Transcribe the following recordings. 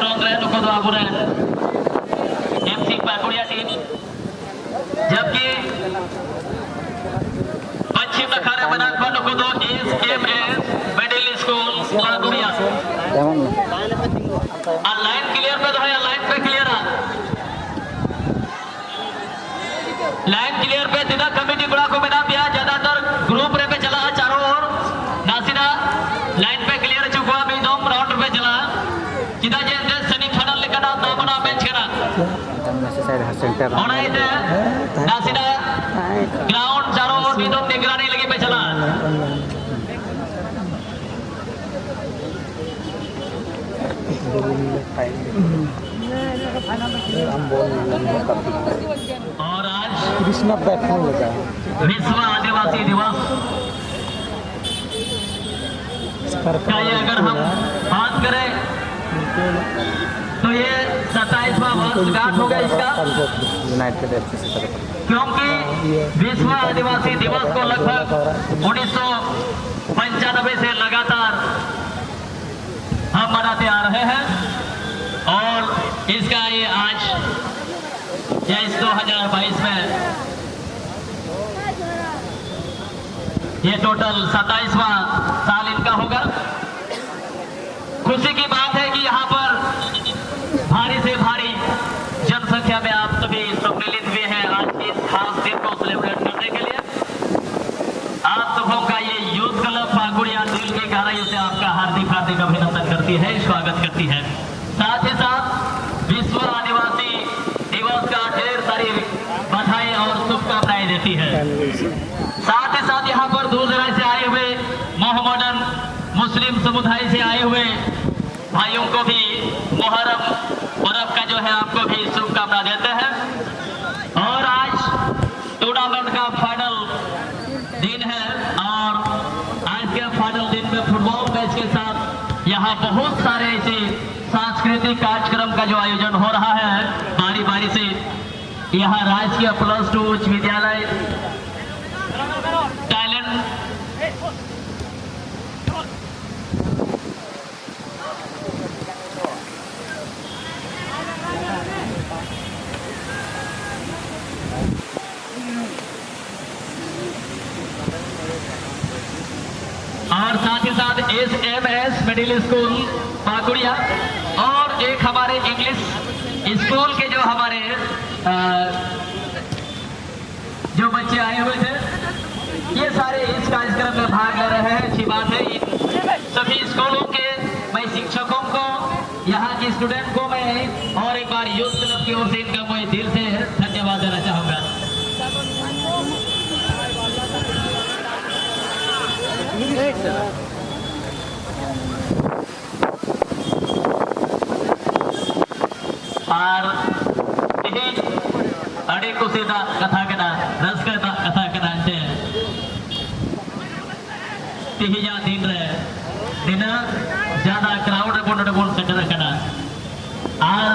रौंद रहे नुको तो आबू रहे एमसी पाकुड़िया टीम, जबकि पश्चिम अखाड़े बना नुको तो SMS middle school Pakuria. Line clear पे तो है, लाइन पे क्लियर है, लाइन क्लियर पे दिना कमेटी गुड़ा को बिना पिया ज्यादातर ग्रुप रे पे चला चारों ओर नासिना लाइन पे क्लियर चुका भी दोम राउंड पे चला किदा जे सेमीफाइनल लेकर ना दो बना मैच खेला और इधर नासिना ग्राउंड चारों ओर भी दोम निगरानी लगी पे चला। और आज कृष्णा बैठने लगा विश्व आदिवासी दिवस का ये अगर हम बात करें तो ये 27वां वर्षगांठ होगा इसका, क्योंकि विश्व आदिवासी दिवस को लगभग 1995 से लगातार हम मनाते आ रहे हैं और इसका ये आज या इस 2022 में ये टोटल 27वां साल इनका होगा। खुशी की बात है कि यहाँ पर भारी से भारी जनसंख्या में आप सभी सम्मिलित हुए हैं आज इस खास दिन को सेलिब्रेट करने के लिए। आप सबों का ये यूथ क्लब पाकुड़िया दिल की गहराइयों से आपका हार्दिक हार्दिक अभिनंदन करती है, स्वागत करती है। साथ ही साथ विश्व आदिवासी दिवस का ढेर सारी बधाई और शुभकामनाएं देती है। साथ ही साथ यहाँ पर दूर दराज से आए हुए मोहम्मदन मुस्लिम समुदाय से आए हुए भाइयों को भी मुहर्रम पर्व का जो है आपको भी शुभकामना देते हैं। और आज टूर्नामेंट का फाइनल दिन है और आज के फाइनल दिन में फुटबॉल मैच के साथ यहाँ बहुत सारे ऐसे सांस्कृतिक कार्यक्रम का जो आयोजन हो रहा है बारी बारी से। यहाँ राजकीय +2 उच्च विद्यालय टैलेंट और साथ ही साथ एसएमएस मिडिल स्कूल पाकुड़िया और एक हमारे इंग्लिश स्कूल के जो हमारे जो बच्चे आए हुए थे ये सारे इस कार्यक्रम में भाग ले रहे हैं। अच्छी बात है। सभी स्कूलों के मैं शिक्षकों को यहाँ के स्टूडेंट को मैं और एक बार यूथ क्लब की ओर से इनका मैं दिल से धन्यवाद देना चाहूँगा। और अड़ी को सीधा कथा कना रस करता कथा कना तिहिजा दिन रे दिन ज्यादा क्राउड बोल सेटर कना और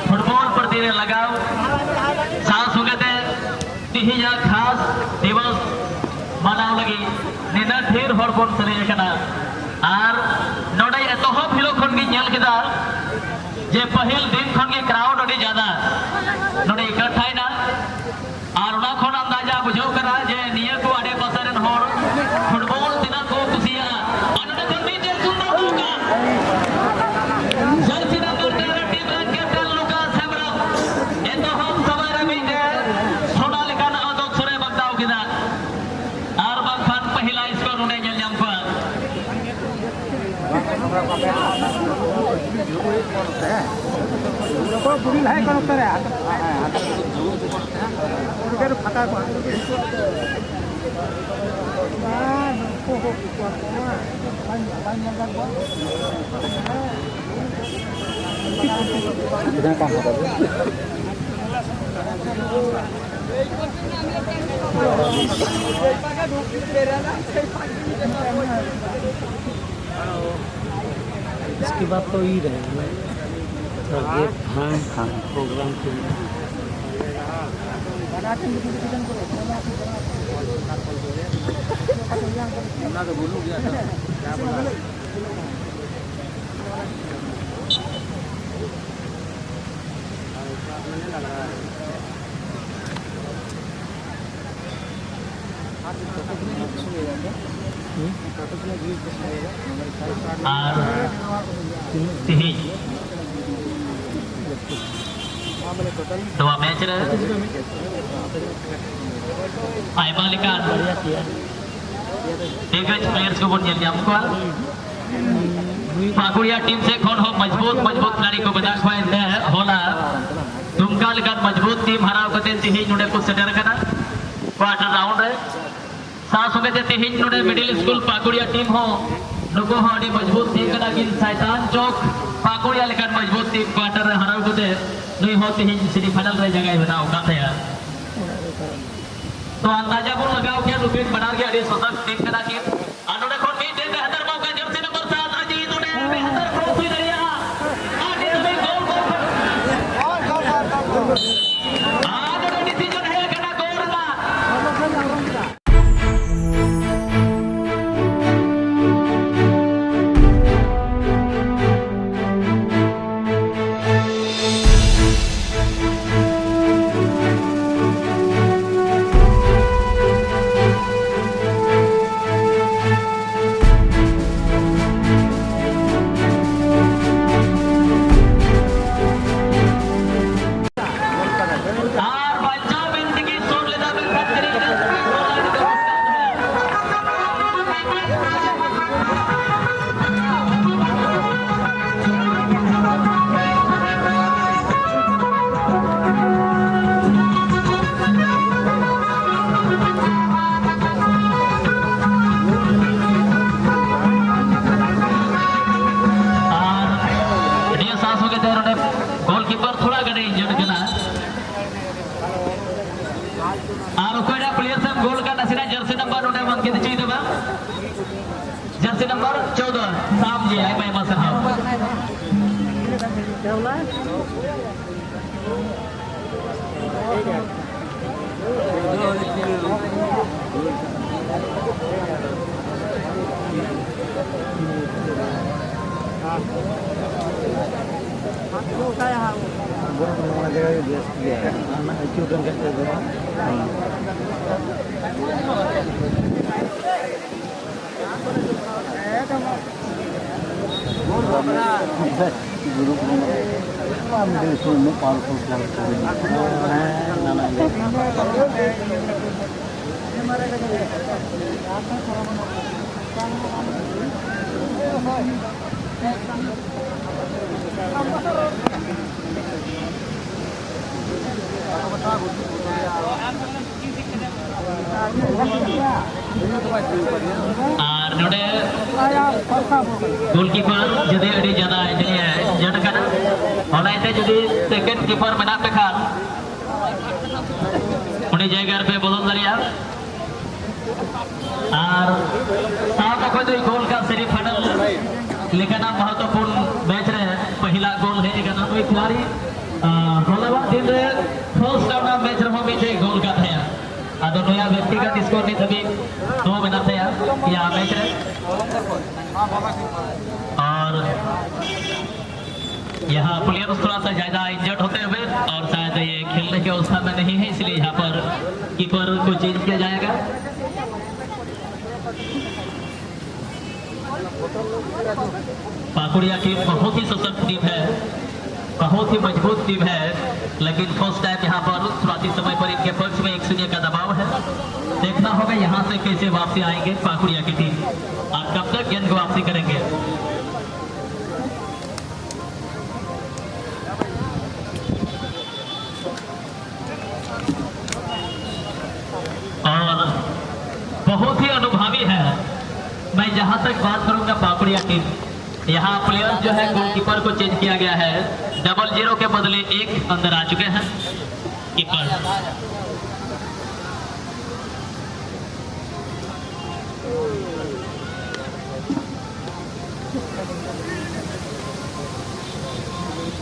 फुटबॉल प्रति लगाव सास होगते तिहिजा खास दिवस मनाव लगी निना ढेर हर बोन सरे कना और नोडे एतोहब हिलो खन गी नेल केदा जे पहिल दिन खन गे क्राउड अड़ी ज्यादा नोडे इकट्ठाइना और उना खन अंदाजा बुझो करा जे निया को आडे पासरेन हर फुटबॉल तिना को कुसिया अनडे जल्दी जे सुंदर होगा जर्सी नंबर 13 टीम का कैप्टन लुकास हेमब्रम एतोहब समय रे बीते सोना लेकान अदक सरे बगदाव केदा और बाखन पहिला स्कोर उने गेल जाम को लोगों बुरी लाए कौन उतर है उधर फटा को कितना काम होता है इसके बाद तो ही रहेगा प्रोग्राम के लिए dua match रे आयमा लेकर दिग्गज प्लेयर्स को बोल दिया हमको पाकुड़िया टीम से कौन हो मजबूत खिलाड़ी को बता खोए दे होला दुमका लेकर मजबूत टीम हराव करते तिहिं नुडे को सेटर करना क्वार्टर राउंड है साथ में ते तिहिं नुडे मिडिल स्कूल पाकुड़िया टीम हो नुको हो अड़ी मजबूत टीम करना किन शैतान चौक पाकुड़िया लेकर मजबूत टीम क्वार्टर हराव करते नहीं हो तिहिं सेमीफाइनल रे जगह बनाओ काते है तो अंदाजा को लगाओ क्या रुपीट बना के अड़ी सशक्त टीम करना की अनुडे को मीट दे बेहतर मौका जर्सी नंबर 7 अजीत उडे बेहतर ट्रॉफी दरिया आगे से गोल आज डिसीजन है करना गोल का जर्सी नंबर 14 साम जी आई मैं मसर हां क्या बोला गोलकीपर जदे अड़ी ज्यादा जड़ करना होनाइते जदि सेकंड कीपर मेना पे खान उन्हें जगह पे बदल दरिया और साथ में कोई गोल का सेमीफाइनल लेकिन महत्वपूर्ण मैच रहे पहला गोल है एक कोई खिलाड़ी होलवा दिन रे फर्स्ट टाइम मैच रहो मीठे गोल का था आदो नया व्यक्तिगत स्कोर नहीं तभी 2 मिनट थे या मैच रे और यहाँ प्लेयर्स थोड़ा सा ज्यादा इंजर्ड होते हुए और शायद ये खेलने की अवस्था में नहीं है इसलिए यहाँ पर कीपर को चेंज किया जाएगा। पाकुड़िया टीम बहुत ही सशक्त टीम है, बहुत ही मजबूत टीम है, लेकिन फर्स्ट टाइम यहाँ पर शुरुआती समय पर इनके पक्ष में 1-0 का दबाव है। देखना होगा यहाँ से कैसे वापसी आएंगे पाकुड़िया की टीम और कब तक गेंद को वापसी करेंगे। और बहुत ही अनुभवी है। मैं जहां तक बात करूंगा पाकुड़िया टीम, यहाँ प्लेयर जो है गोलकीपर को चेंज किया गया है, 0-0 के बदले 1 अंदर आ चुके हैं कीपर।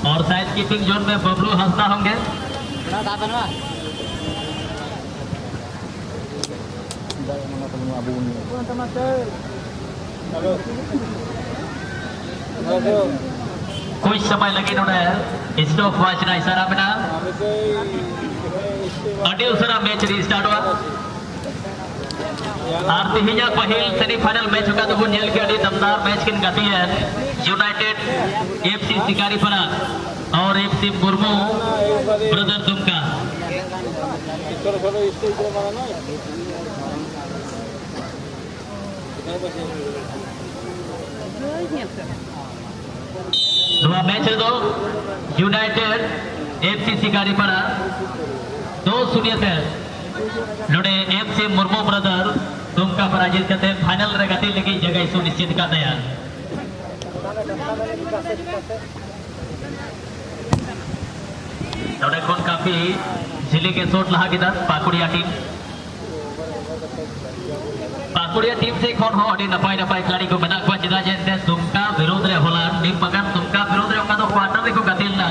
और शायद कीपिंग जोन में बबलू हंसता होंगे। कुछ समय लगे नोड़े स्टॉप वॉच ना इशारा में ना अड़ी उसरा मैच रीस्टार्ट हुआ और तिहिया पहल सेमीफाइनल मैच का तो जेल के अड़ी दमदार मैच किन गति है यूनाइटेड एफसी शिकारीपड़ा और एफसी मुर्मू ब्रदर दुमका दो मैच दो यूनाइटेड एफसी शिकारीपड़ा 2-0 से नोड़े एफसी मुर्मू ब्रदर दुमका पराजित करते फाइनल रे गति लगी जगह सुनिश्चित कर दिया नोड़े कौन काफी जिले के शॉट लहा के पाकुड़िया टीम से कौन हो अड़ी नपाई नपाई खिलाड़ी को बना को चिदा जे दुमका विरोध रे होला टीम बगन दुमका विरोध रे उनका तो क्वार्टर रे को गतिल ना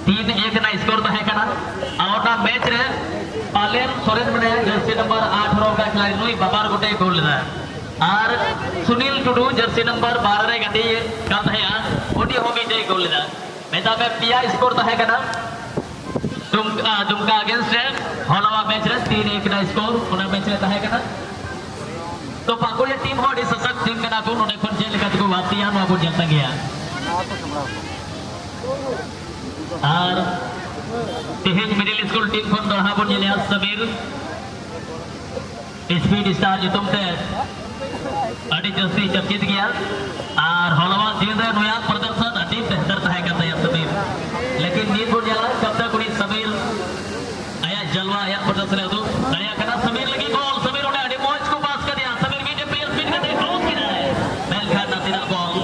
3-1 ना स्कोर तो है कना और ना मैच रे पालेन सोरेन मने जर्सी नंबर 8 रो का खिलाड़ी नुई बाबार गोटे गोल दा और सुनील टुडू जर्सी नंबर 12 रे गति कम है ओडी होगी दे गोल दा मैदा में पिया स्कोर तो है कना दुमका अगेंस्ट है होलवा मैच रे 3-1 ना स्कोर उना मैच रे तो है कना तो पाकुड़िया टीम हो सशक्त टीम कना को उन्होंने कौन जेल का को वातिया नो को जलता गया और तिहिज मिडिल स्कूल टीम को दोहा बन जेलिया समीर स्पीड स्टार जो तुमसे अड़ी जस्ती चर्चित गया और हलवा दिन रे नया प्रदर्शन अति बेहतर था करता है समीर लेकिन नींद हो जाला कब तक उन्हीं समीर आया जलवा आया प्रदर्शन है तो नया कना समीर लगी गोल समीर उन्हें अड़ी मौज को पास कर दिया समीर मीडियम पेस स्पीड का क्रॉस किया है मेल खान नासिरा बॉल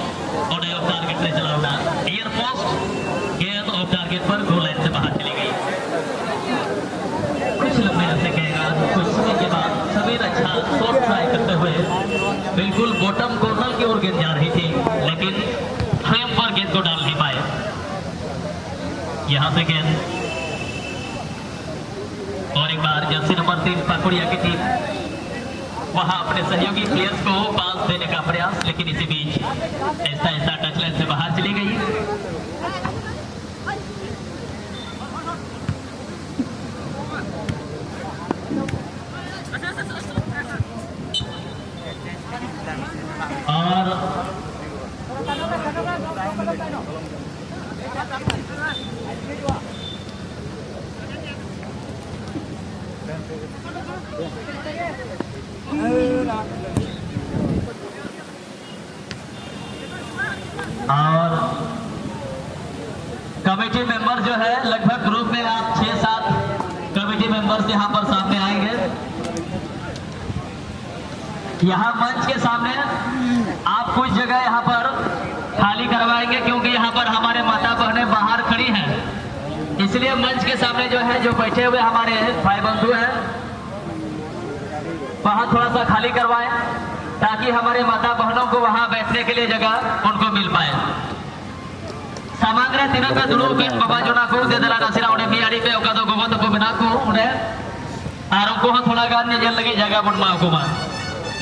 और ऑफ टारगेट से चला हुआ एयर पोस्ट गेंद ऑफ टारगेट पर गोल लाइन से बाहर चली गई कुछ लंबे से कहेगा कुछ समय के बाद समीर अच्छा शॉट ट्राई करते हुए बिल्कुल बॉटम कॉर्नर की ओर गेंद जा रही थी लेकिन फ्रेम पर गेंद को डाल नहीं पाए यहां से गेंद और एक बार जर्सी नंबर 3 पाकुड़िया की टीम वहां अपने सहयोगी प्लेयर्स को पास देने का प्रयास लेकिन इसी बीच ऐसा टच लाइन से बाहर चली गई और कमेटी मेंबर जो है लगभग ग्रुप में आप 6-7 कमेटी मेंबर्स यहाँ पर सामने आएंगे यहाँ मंच के सामने आप कुछ जगह यहाँ पर खाली करवाएंगे क्योंकि यहाँ पर हमारे माता बहनें बाहर खड़ी हैं इसलिए मंच के सामने जो है जो बैठे हुए हमारे भाई बंधु हैं वहां थोड़ा सा खाली करवाएं ताकि हमारे माता बहनों को वहां बैठने के लिए जगह उनको मिल पाए सामग्री तीनों का दुलू के बाबा जोना को दे दला नसीरा उन्हें मियाड़ी पे ओका तो गोबंद को बिना को उन्हें और उनको थोड़ा गान ने जल लगी जगह बन मां को मां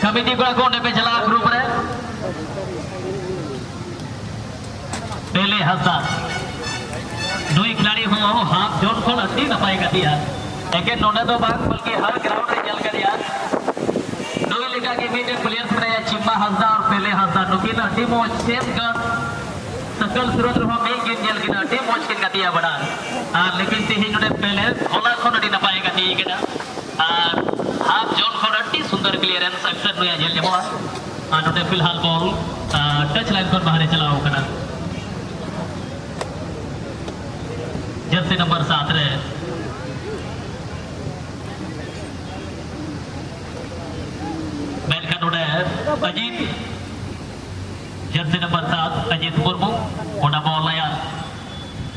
कमेटी को उन्हें पे चला ग्रुप रे पहले हंसा दुई खिलाड़ी हो हाफ जोन को अति नपाई कर दिया लेकिन नोने तो बाग बल्कि हर ग्राउंड में चल कर यार दुई लिखा के मीडियम प्लेयर्स बनाया चिम्मा हंसा और पहले हंसा नुकिन अति मोच सेम कर सकल सुरत रहो में गेम जल के अति मोच किन गतिया बड़ा और लेकिन ते ही नोने पहले होला खन अति नपाई कर दी के ना और हाफ जोन को अति सुंदर क्लियरेंस अक्सर नया जल जमा और नोने फिलहाल बॉल टच लाइन पर बाहर चलाओ करना जर्सी नंबर 7 रे मेलका नोडे अजीत जर्सी नंबर 7 अजीत मुर्मू ओना बॉल आया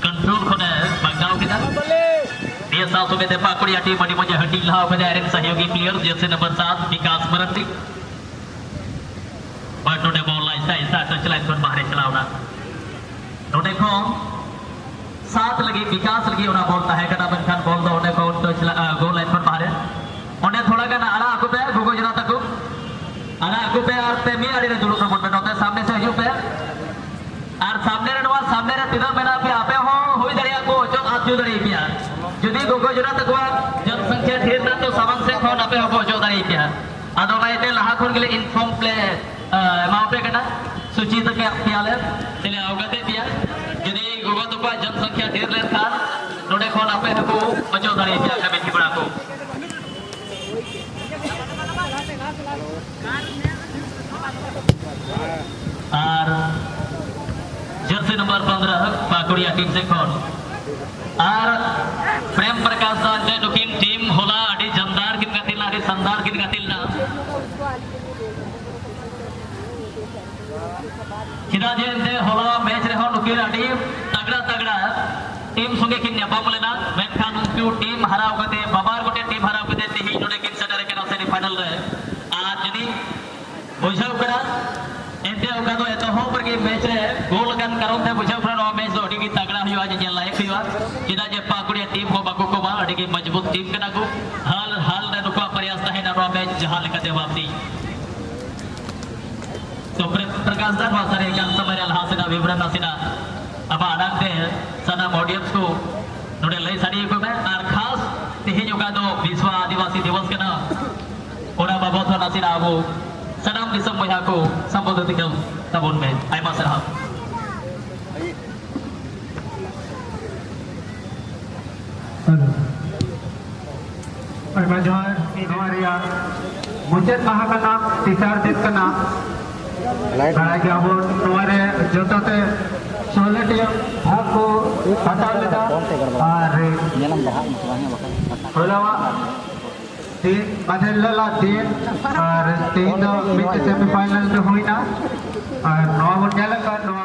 कंट्रोल खने बंगाव किदा ये साल सुबह दे पाकुड़िया टीम अडी मजे हटी लाव के आयरन सहयोगी player jersey number 7 Vikas Marandi बट नोडे बॉल ऐसा टच लाइन पर बाहर चलावना नोडे को साथ लगी विकास लगी उन्हें बोलता है कना बनखान बोल दो उन्हें कौन तो गोल लाइन पर बाहर उन्हें थोड़ा कना आड़ा आकु पे गुगो जना तक आड़ा आकु पे और पे मी आड़ी रे दुलु को बोल पे सामने से हजू पे और सामने रे नवा सामने रे तिना मेना पे आपे हो होई दरिया को जो आप जो दरिया किया जुदी गोगो जुना तकवा जनसंख्या ढेर ना तो सामान से खोन आपे हो जो दरिया किया आदो नाइते लाहा खोन के लिए इन्फॉर्म प्ले मापे करना सूची तक पियाले चले अवगते पिया जुदी गोगो तकवा जनसंख्या ढेर लेन खान नोडे खोन आपे हो जो दरिया किया कमेटी बड़ा को और जर्सी नंबर 15 पाकुड़िया टीम से खोन और प्रेम प्रकाश दान नुकिन टीम होला अड़ी जमदार किन गतिल अड़ी संदार किन गतिल ना चिदा जेंदे होला मैच रे हो नुकिन अड़ी तगड़ा तगड़ा टीम संगे किन न्यापाम लेना मेनखान उनको टीम हराव गते बाबार गोटे टीम हराव गते तेही नोडे किन सेटर के सेमीफाइनल रे आज जदी बुझाव करा एंते ओका दो एतो हो पर के मैच रे गोल गन करम थे बुझाव करा नो मैच दो अड़ी की तगड़ा हुआ जे लायक हुआ चिदा जे पाकुड़िया टीम हो बाको को बा अड़ी की मजबूत टीम कना को हाल हाल ने नुका प्रयास है ना नो मैच जहां लेका दे वापसी तो प्रकाश दान वासरे जान समय हासिना विवरण नासिना अब आडांते सना ऑडियंस को नोडे लई साड़ी को में और खास तेही जोगा दो विश्व आदिवासी दिवस के ना ओना बाबत नासिना वो सनाम दिसम बया को संबोधित कर तबन में आयमा सरहा आयमा जोहर हमारे यार मुझे कहा का नाम तीसरा दिन का नाम लाइक क्या वो तुम्हारे जोता ते सोलटी भाग को हटा लेता और होलावा तीन बदलला तीन और तीन दो मिड सेमीफाइनल में हुई ना और नौ मुंडियल का नौ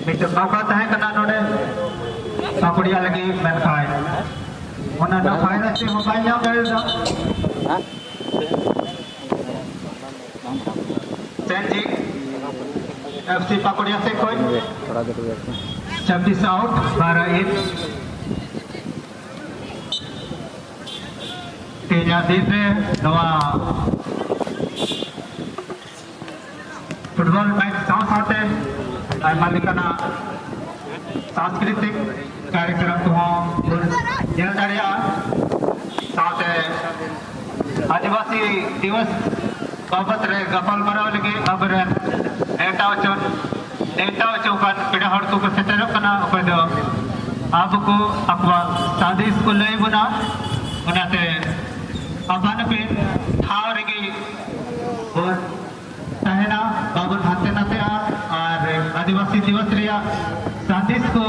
मिड मौका तय करना नोडे पाकुड़िया लगी मैन खाए उन्हें ना फायदा से मोबाइल ना करेगा जी एफसी पाकुड़िया से कोई 26 आउट 12 इन तेजा दिन नवा फुटबॉल मैच साथ आते मालिकाना सांस्कृतिक कार्यक्रम को जल दरिया साथ आदिवासी दिवस बाबत रे गपल मराव लगे अब रे एटा चौकन पेड़ हड़ को सेटर कना ओके दो आपको अकवा सादिस को ले बना उनाते अबान पे ठाव रेगी और तहना बाबन हाथे नाते और आदिवासी दिवस रिया सादिस को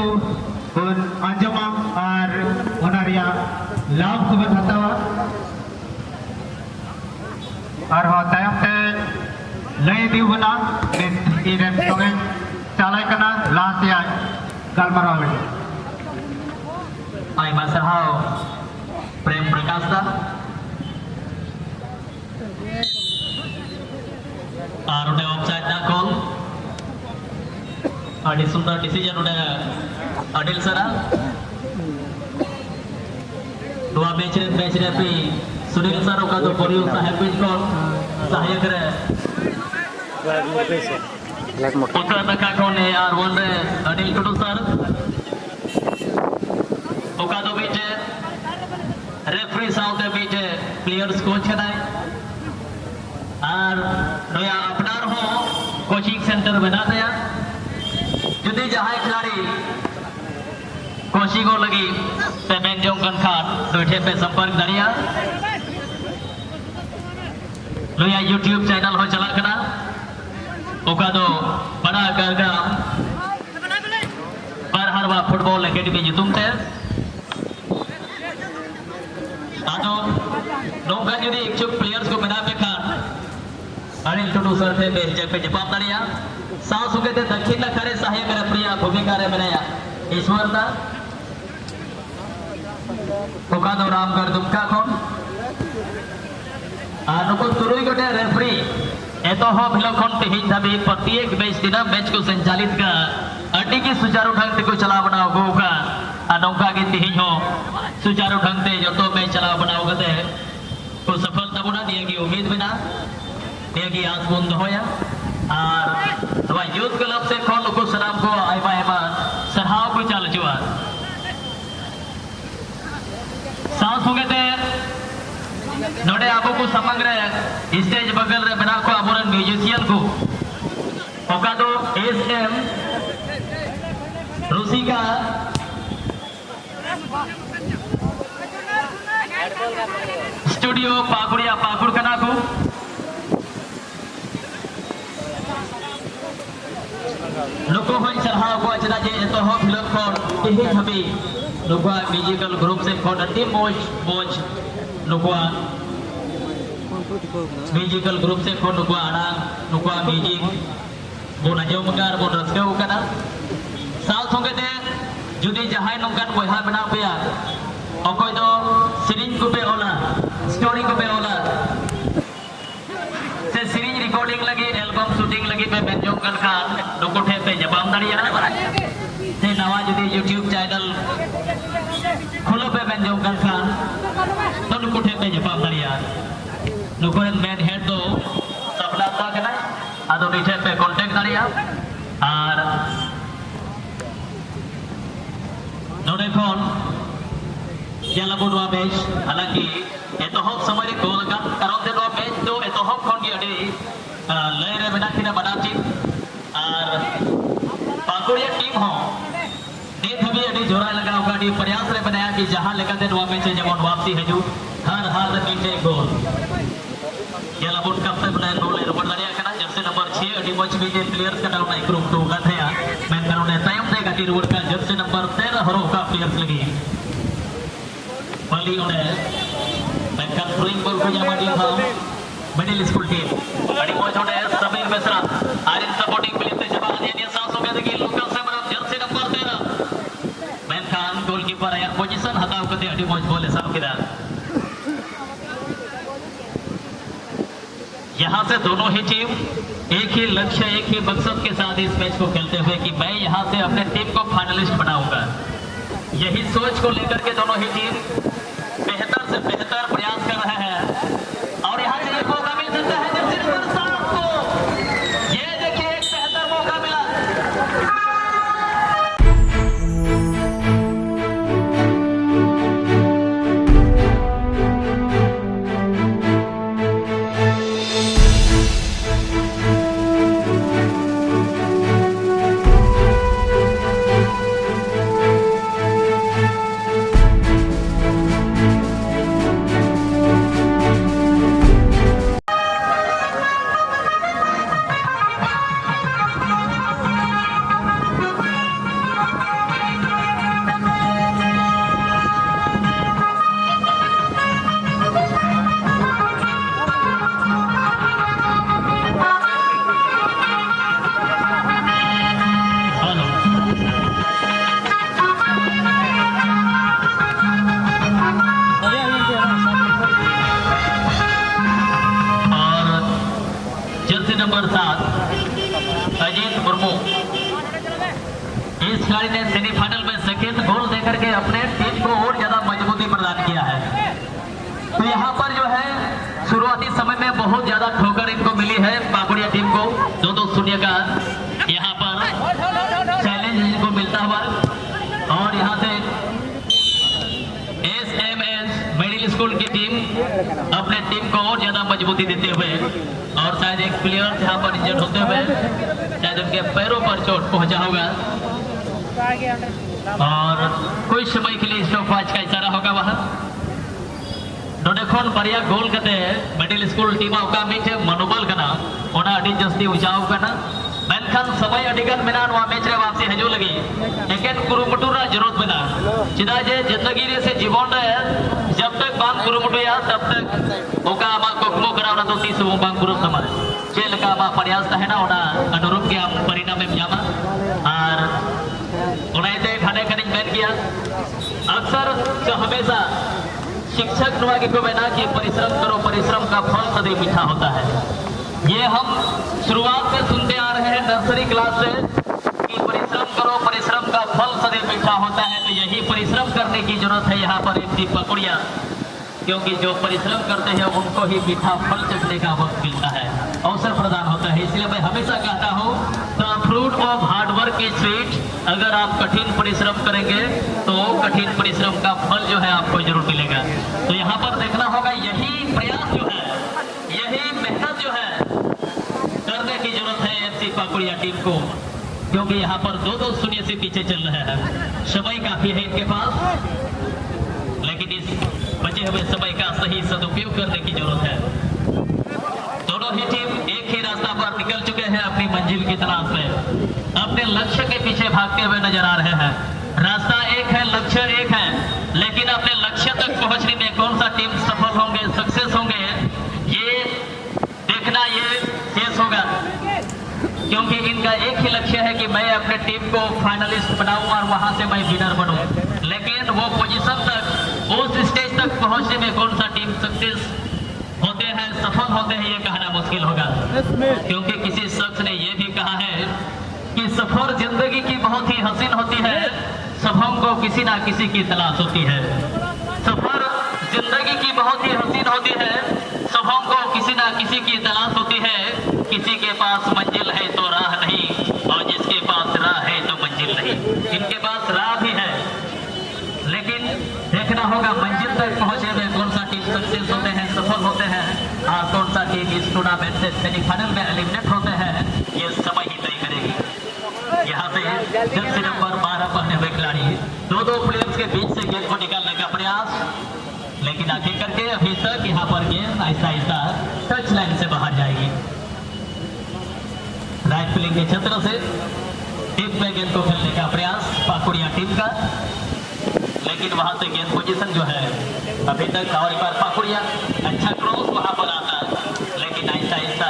और अंजमा और ओनारिया लाभ को बतावा और वह तायम ते लय दी बना इरेन तोगे चालाय कना लास्ट या गलमराव आई मसहाओ प्रेम प्रकाश दा और उन्हें ऑफसाइड ना कॉल अड़ी सुंदर डिसीजन उन्हें अडिल सरा दो मैच रे भी सुनील सर का तो परियो साहेब को सहायक रे ओका तका कोने और वन रे अनिल टुडू सर ओका तो बीच referee South Beach players coach है और नया अपनार हो कोचिंग सेंटर बना दिया जुदी जहां खिलाड़ी कोचिंग को लगी पेमेंट जो खान बैठे पे संपर्क दरिया लोया यूट्यूब चैनल हो चला करा ओका दो बड़ा करगा पर हरवा फुटबॉल एकेडमी जुतुम थे आदो नौका जुदी इच्छुक प्लेयर्स को बना पे खान अनिल टुडू सर थे बेंच पे जवाब दरिया सांस उगे थे दक्षिण करे सहायक रेफरिया भूमिका रे बनाया ईश्वर दा ओका दो रामगढ़ दुमका खोन नुको तुरुई गोटे रेफरी एतो हो भिलो खन तेहिन धाबी प्रत्येक मैच दिन मैच को संचालित का अड्डी की सुचारू ढंग से को चला बनाओ गोका नौका की तिहिं हो सुचारू ढंग से जो तो मैं चला बनाओ गते को सफलता बुना दिया की उम्मीद बिना दिया की आस बुन होया और तो यूथ क्लब से खोल को सलाम को आइबा आइबा सरहाव को चाल जुआ सांस हो गए नोडे आपको को समग्र स्टेज बगल रे बना को अबोरन म्यूजिशियन को ओका तो एसएम रुसिका स्टूडियो पाकुड़िया पाकुड़ कना को नुको होई सरहाव को चला जे तो हो फिल्म को इही हबी नुको म्यूजिकल ग्रुप से को अति मोज नुको म्यूजिकल ग्रुप से को नुको आना नुको म्यूजिक बोन आजमगार बोन रस्का उकना साल संगे ते जुदी जहाय नंगन बयहा बना पेया अकोय दो सिरिंज को पे ओला स्टोरी को पे ओला से सिरिंज रिकॉर्डिंग लगी एल्बम शूटिंग लगी पे बेंजों कन खान नुको ठे पे जबाम दाड़िया से नवा जुदी यूट्यूब चैनल खुलो पे बेंजों कन खान तो नुको ठे पे जबाम दाड़िया नुको मेन हेड दो सबला ता कना आदो नीचे पे कांटेक्ट दाड़िया और नोडे खोन जला बुनवा मैच हालांकि एतोहब समय रे गोल का कारण ते नो मैच दो एतोहब खोन गे अडी लय रे बना किना बनाची और पाकुड़िया टीम हो देख भी अडी जोरा लगा होगा अडी प्रयास रे बनाया कि जहां लेकर दे नो मैच जेमन वापसी हजू हर हाल नीचे गोल जला बुन कप पे बनाया गोल रे बड़िया कना जर्सी नंबर 6 अडी मैच भी जे प्लेयर्स का नाम ग्रुप 2 का थे मैं करोने टाइम दे गति रोड का जर्सी नंबर 13 हरो का प्लेयर्स लगी पली उन्हें मैंने फ्लोइंग बॉल को जमा दिया था मिडिल स्कूल टीम बड़ी कोच उन्हें Sameer Mishra arene supporting player से जमा दिया सांसों के देखिए लोकल से बना Jersey number 13 man Khan goalkeeper आया पोजीशन हटाओ करते अड़ी मौज बोले सब किधर यहाँ से दोनों ही टीम एक ही लक्ष्य एक ही मकसद के साथ इस मैच को खेलते हुए कि मैं यहाँ से अपने टीम को फाइनलिस्ट बनाऊंगा यही सोच को लेकर के दोनों ही टीम बेहतर से बेहतर प्रयास कर रहे हैं और यहाँ से एक मौका मिल सकता है जर्सी नंबर 7 को ये देखिए एक बेहतर मौका मिला नंबर 7 अजीत मुर्मू इस खिलाड़ी ने सेमीफाइनल में सेकेंड गोल देकर के अपने टीम को और ज्यादा मजबूती प्रदान किया है। तो यहाँ पर जो है शुरुआती समय में बहुत ज्यादा ठोकर इनको मिली है पाकुड़िया टीम को 2-0 का यहाँ पर चैलेंज इनको मिलता हुआ और यहाँ से एसएमएस मिडिल स्कूल की टीम अपने टीम को और ज्यादा मजबूती देते हुए और शायद एक प्लेयर यहाँ पर इंजर्ड होते हुए शायद उनके पैरों पर चोट पहुंचा होगा और कुछ समय के लिए स्टॉप वॉच का इशारा होगा वहां नोडेखोन बरिया गोल कते मिडिल स्कूल टीम का मीठे मनोबल करना ओना अड़ी जस्ती उचाव करना मेनखान समय अडिगन मेना नवा मैच रे वापसी हजू लगी एकेन कुरुमुटुरा जरूरत मेना चिदा जे जिंदगी रे से जीवन रे जब तक बांग कुरुमुटुया तब तक ओका आमा कोकमो करावना तो तीस बांग कुरुम तमा चेलका आमा प्रयास तहेना ओना अनुरूप के आम परिणाम में जामा और ओनाइते खाने कनिक मेन किया अक्सर जो हमेशा शिक्षक नुआगे को बना कि परिश्रम करो परिश्रम का फल सदैव मीठा होता है। ये हम शुरुआत में सुनते आ रहे हैं नर्सरी क्लास से कि परिश्रम करो फल सदैव मीठा होता है, तो यही परिश्रम करने की जरूरत है यहाँ पर एमसी पकड़िया, क्योंकि जो परिश्रम करते हैं उनको ही मीठा फल चखने का वक्त मिलता है, अवसर प्रदान होता है। इसलिए मैं हमेशा कहता हूँ the fruit of hard work is sweet. अगर आप कठिन परिश्रम करेंगे तो कठिन परिश्रम का फल जो है आपको जरूर मिलेगा। तो यहाँ पर देखना होगा यही प्रयास जो है, यही मेहनत जो है करने की जरूरत है एमसी पकड़िया टीम को, क्योंकि यहाँ पर 2-2 शून्य से पीछे चल रहे हैं। समय काफी है इनके पास, लेकिन इस बचे हुए समय का सही सदुपयोग करने की जरूरत है। दोनों ही टीम एक ही रास्ता पर निकल चुके हैं अपनी मंजिल की तलाश में, अपने लक्ष्य के पीछे भागते हुए नजर आ रहे हैं। रास्ता एक है, लक्ष्य एक है, लेकिन अपने लक्ष्य तक पहुंचने में कौन सा टीम सफल होंगे, सक्सेस होंगे, ये देखना ये शेष होगा, क्योंकि इनका एक ही लक्ष्य है कि मैं अपने टीम को फाइनलिस्ट बनाऊं और वहां से मैं विनर बनूं। लेकिन वो पोजीशन तक, उस स्टेज तक पहुंचने में कौन सा टीम सक्सेस होते हैं, सफल होते हैं, ये कहना मुश्किल होगा, क्योंकि किसी शख्स ने ये भी कहा है कि सफर जिंदगी की बहुत ही हसीन होती है, सबों को किसी ना किसी की तलाश होती है। सफर जिंदगी की बहुत ही हसीन होती है, सबों को किसी ना किसी की तलाश होती है। किसी के पास मंजिल है तो राह नहीं, और जिसके पास राह है तो मंजिल नहीं। इनके पास राह भी है, लेकिन देखना होगा मंजिल तक पहुंचे में कौन सा टीम सक्सेस होते हैं, सफल होते हैं, और कौन सा टीम इस टूर्नामेंट से सेमीफाइनल में एलिमिनेट होते हैं, ये समय ही तय करेगी। यहाँ से जर्सी नंबर 12 पहने हुए खिलाड़ी 2-2 प्लेयर्स के बीच से गेंद को निकालने का प्रयास, लेकिन आगे करके अभी तक यहाँ पर गेंद आहिस्ता आहिस्ता टच लाइन से बाहर जाएगी। राइट फील्डिंग के क्षेत्र से टीम में गेंद को खेलने का प्रयास पकड़िया टीम का, लेकिन वहां से गेंद पोजीशन जो है अभी तक, और एक बार पकड़िया अच्छा क्रॉस वहां पर आता, लेकिन आहिस्ता आहिस्ता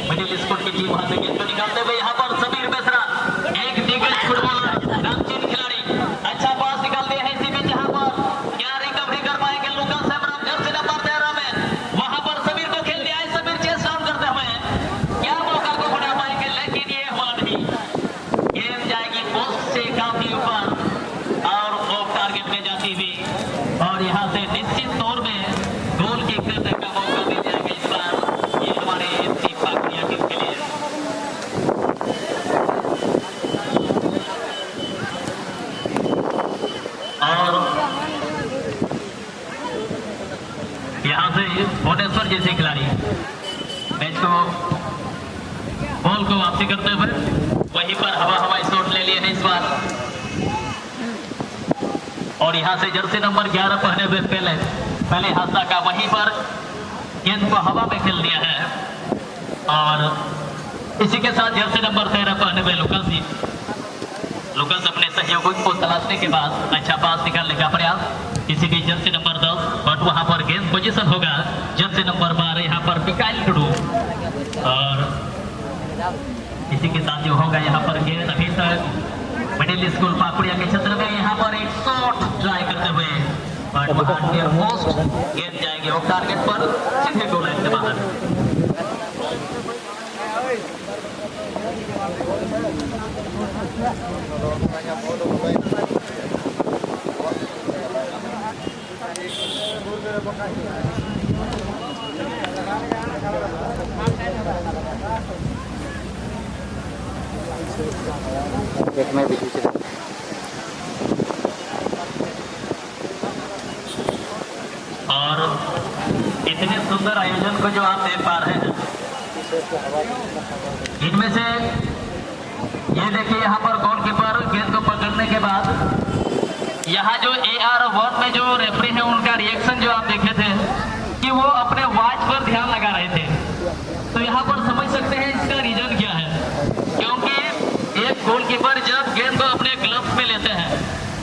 मिडिल स्कूल की टीम वहां से गेंद को निकालते हुए यहाँ पर समीर मिश्रा, एक दिग्गज फुटबॉलर, नामचीन खिलाड़ी, अच्छा पास निकाल दिया है। इसी बीच यहाँ पर क्या रिकवरी कर पाएंगे लुकास एब्राहम, जर्सी नंबर 13 में वहां पर समीर को खेल दिया है। समीर चेस डाउन करते हुए क्या मौका को बना पाएंगे, लेकिन ये हुआ नहीं। गेंद जाएगी पोस्ट से काफी ऊपर और ऑफ टारगेट में जाती हुई, और यहाँ से निश्चित तौर में गोल की करने का मौका मिल जाएगा इस बार ये हमारे एमसी पकड़िया टीम के लिए। और यहाँ से भुवनेश्वर जैसे खिलाड़ी मैच को बॉल को वापसी करते हुए वहीं पर हवाई शॉट ले लिए हैं इस बार, और यहाँ से जर्सी नंबर 11 पहने हुए पहले हादसा का वहीं पर गेंद को हवा में खेल दिया है, और इसी के साथ जर्सी नंबर 13 पहने हुए लुकास अपने सहयोगी को तलाशने के बाद अच्छा पास निकालने का प्रयास। इसी बीच जर्सी नंबर 10 बट वहां पर गेंद पोजीशन होगा जर्सी नंबर 12 यहाँ पर मिकाइल टुडू, और इसी के साथ जो होगा यहाँ पर गेंद अभी तक मिडिल स्कूल पाकुड़िया के क्षेत्र में यहाँ पर एक शॉट ट्राई करते हुए, बट वहां नियर पोस्ट गेंद जाएगी ऑफ टारगेट पर, सीधे गोल लाइन से बाहर। एक में भी दूसरे और इतने सुंदर आयोजन को जो आप देख पा रहे हैं, इनमें से ये देखिए यहाँ पर गोलकीपर गेंद को पकड़ने के बाद यहाँ जो AR1 में जो रेफरी है उनका रिएक्शन जो आप देखे थे कि वो अपने वॉच पर ध्यान लगा रहे थे, तो यहाँ पर समझ सकते हैं इसका रीजन क्या है। क्योंकि एक गोलकीपर जब गेंद को अपने ग्लव्स में लेते हैं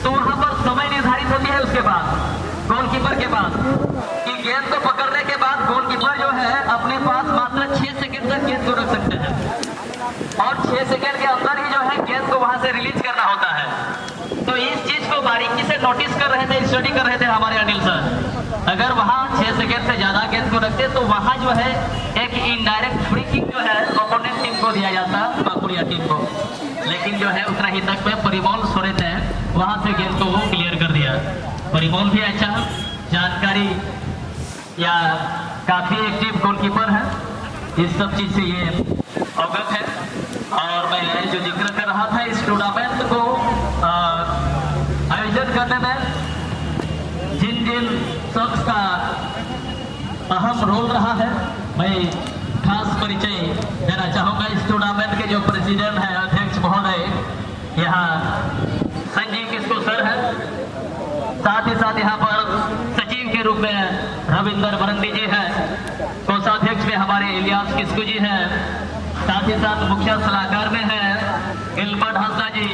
तो वहाँ पर समय निर्धारित होती है उसके बाद गोलकीपर के पास कि गेंद को पकड़ने के बाद गोलकीपर जो है अपने पास मात्र 6 सेकंड तक गेंद को रख सकते हैं, और 6 सेकंड के अंदर ही जो है गेंद को वहां से रिलीज करना होता है। तो इस चीज को बारीकी से नोटिस कर रहे थे, स्टडी कर रहे थे हमारे अनिल सर। अगर वहां 6 सेकंड से ज्यादा गेंद को रखते तो वहां जो है एक इनडायरेक्ट फ्री किक जो है ओपोनेंट टीम को दिया जाता, पाकुड़िया टीम को। लेकिन जो है उतना ही तक में परिमल सोरेन ने वहां से गेंद को वो क्लियर कर दिया। परिमल भी अच्छा जानकारी या काफी एक्टिव गोलकीपर है, इस सब चीज से ये अवगत है। और मैं जो जिक्र कर रहा था इस टूर्नामेंट को आयोजन करने में जिन जिन शख्स का अहम रोल रहा है, मैं खास परिचय देना चाहूंगा। इस टूर्नामेंट के जो प्रेसिडेंट है, अध्यक्ष महोदय, यहाँ संजीव किस्को सर है। साथ ही साथ यहाँ पर सचिव के रूप में रविंदर मरंडी जी है। कोषाध्यक्ष में हमारे इलियास किस्कू जी हैं। साथ ही साथ मुख्य सलाहकार में है गिलबर्ट हंसदा जी,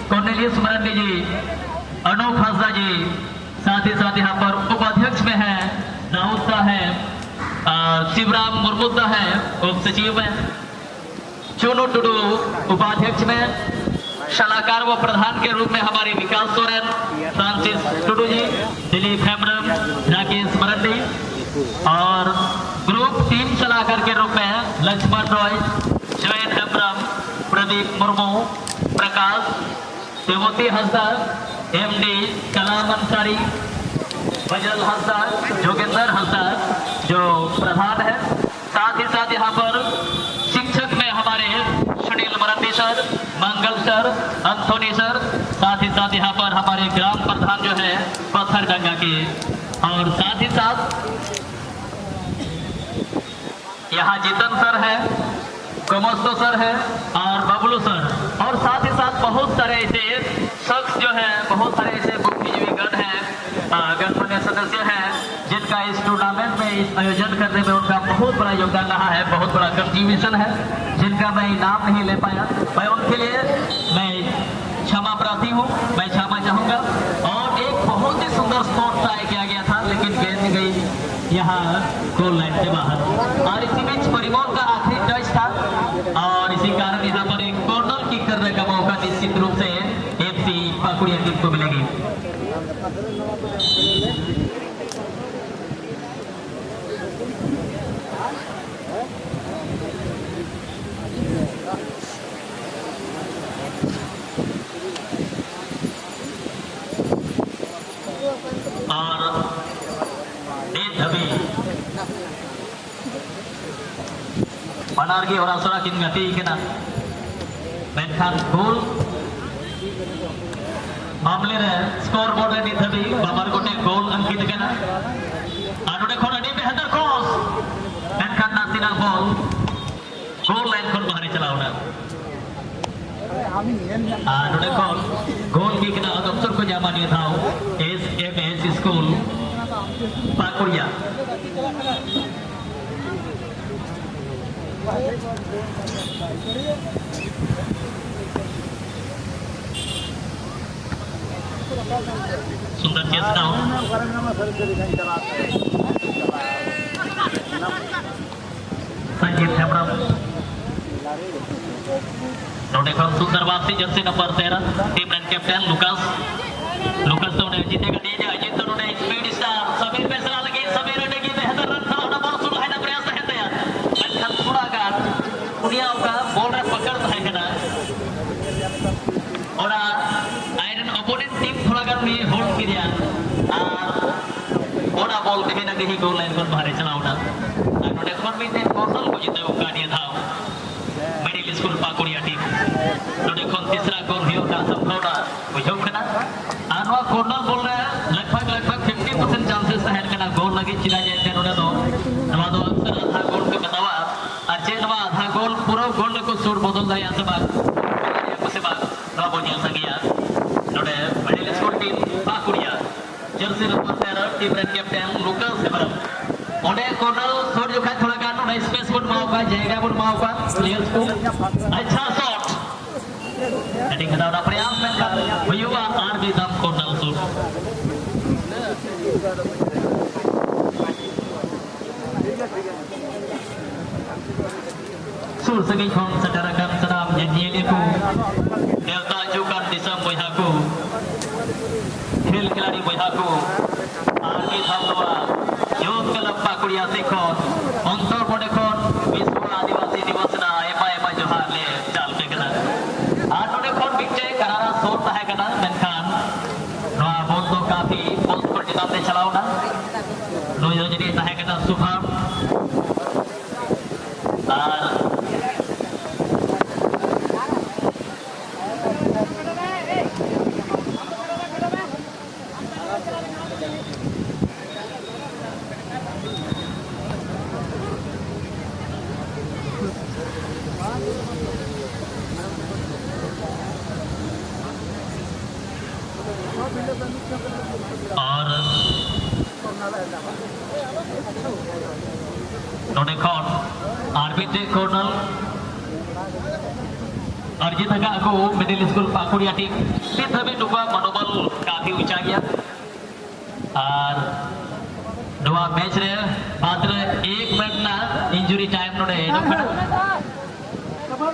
कॉर्नेलियस मरंडी जी, अनूप हंसदा जी। साथ ही साथ यहाँ पर उपाध्यक्ष में है दाऊदा है, शिवराम मुर्मुदा है उप सचिव में, चुनू टुडू उपाध्यक्ष में, सलाहकार व प्रधान के रूप में हमारे विकास सोरेन, फ्रांसिस टुडू जी, दिलीप हेम्ब्रम, राकेश मरंडी, और ग्रुप टीम सलाहकार के रूप में लक्ष्मण रॉय, जयन हेम्ब्रम, प्रदीप मुर्मू, प्रकाश, तिमोती हंसदा, एमडी कलाम अंसारी, फजल हंसदा, जोगेंद्र हंसदा जो प्रधान है। साथ ही साथ यहाँ पर शिक्षक में हमारे सुनील मरंडी सर, मंगल सर, अंथोनी सर। साथ ही साथ यहाँ पर हमारे ग्राम प्रधान जो है पत्थरडंगा के, और साथ ही साथ यहाँ जीतन सर है, कमोस्तो सर है और बबलू सर। और साथ ही साथ बहुत सारे ऐसे शख्स जो है, बहुत सारे ऐसे बुद्धिजीवी गण हैं, गणमान्य सदस्य हैं, जिनका इस टूर्नामेंट में इस आयोजन करने में उनका बहुत बड़ा योगदान रहा है, बहुत बड़ा कंट्रीब्यूशन है, जिनका मैं नाम नहीं ले पाया। मैं उनके लिए मैं क्षमा प्रार्थी हूँ, मैं क्षमा चाहूँगा। और एक बहुत ही सुंदर स्पोर्ट ट्राई किया गया था, लेकिन गेंद गई यहाँ गोल लाइन के बाहर। और इसी बीच परिमल का आखिरी टच था, और इसी कारण यहाँ पर एक कॉर्नर किक करने का मौका निश्चित रूप से एफसी पाकुड़िया टीम को मिलेगी। और Panargi orang sora kin ngati kena menkan goal मामले रे स्कोर बोर्ड रे निथबी बाबर गोटे गोल अंकित कना आनोडे खन अडी बेहतर cross menkan national ball goal line खन बाहर चलावना आनोडे खन गोल की कना अवसर को जामानी थाओ एसएमएस स्कूल पाकुड़िया सुंदर चेष्टा संजीव हेम्ब्रम नोडे खन सुंदर वापसी जर्सी नंबर 13 टीम रन कैप्टन लुकास तो ने जीतेगा डीजे अजीत तो ने स्पीड स्टार समीर बेसरा लगी समीर अडेगी बेहतर रन था बॉल सुन है ना प्रयास है तैयार मेनखान थोड़ा का दुनिया का बॉल रे पकड़ है कना और आयरन ओपोनेंट टीम थोड़ा गान में होल्ड किया और ओना बॉल कहीं ना कहीं गोल लाइन पर बाहर चलावना नोडे खन में कौशल को जीते का दिया था मिडिल स्कूल पाकुड़िया टीम नोडे खन तीसरा गोल होगा संभावना बुझो कना आनवा कॉर्नर बोल रहा है लगभग 50% चांसेस तहन कना गोल लगी चिरा जाते नोडे दो नवा दो अक्सर आधा गोल के बतावा अच्छे नवा आधा गोल पूरा गोल को सूर बदल दया से बात नवा बोल संगिया नोडे middle school team Pakuria jersey number 13 team रन कैप्टन लुकास हेम्ब्रम ओडे कॉर्नर शॉट जो खाए थोड़ा गानो ना स्पेस बुन माओका जाएगा बुन माओका प्लेयर्स को अच्छा शॉट हेडिंग का दावरा प्रयास में कर युवा आरबी दम कॉर्नर शॉट सुर सगी खन setarakan senam nyanyian itu delta juga disam boyhaku खेल खिलाड़ी बोयहाku आरबी धामवा योग क्लब पाकुड़िया से खन अंतर बड़े खन विश्व आदिवासी दिवस ना एपा जोहार ले काफी पोस्ट को जिताते चलावना नोजो जरी तहे कना सुभाम और नोडेखन आरबीटी कर्नल अर्जित को मिडिल स्कूल पाकुड़िया टीम नित धाबी नुआ मनोबल काफी ऊंचा गया और नुआ मैच रे बाद रे 1 मिनट ना इंजुरी टाइम नोडे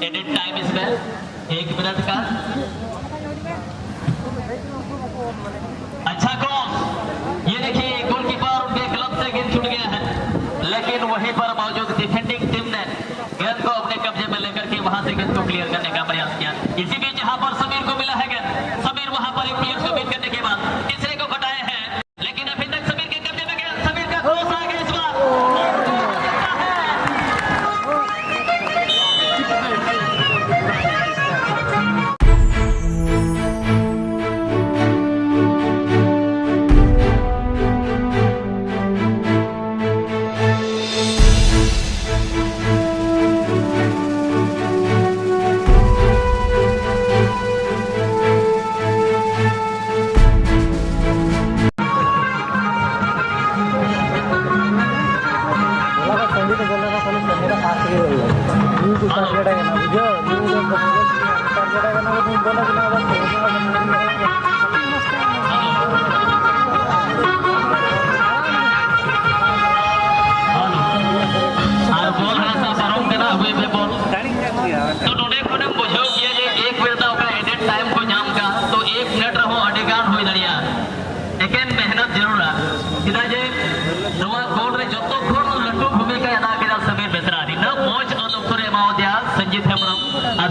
एडेड टाइम इसमें 1 मिनट का अच्छा क्रॉस ये देखिए गोलकीपर उनके ग्लव से गेंद छूट गया है लेकिन वहीं पर मौजूद डिफेंडिंग टीम ने गेंद को अपने कब्जे में लेकर के वहां से गेंद को क्लियर करने का प्रयास किया। इसी बीच जहां पर समीर को मिला है गेंद, समीर वहां पर एक प्लेयर को बीट करने के बाद तीसरे को घटाए हैं लेकिन अभी तक समीर के कब्जे में गेंद, समीर का क्रॉस आ गया इस बार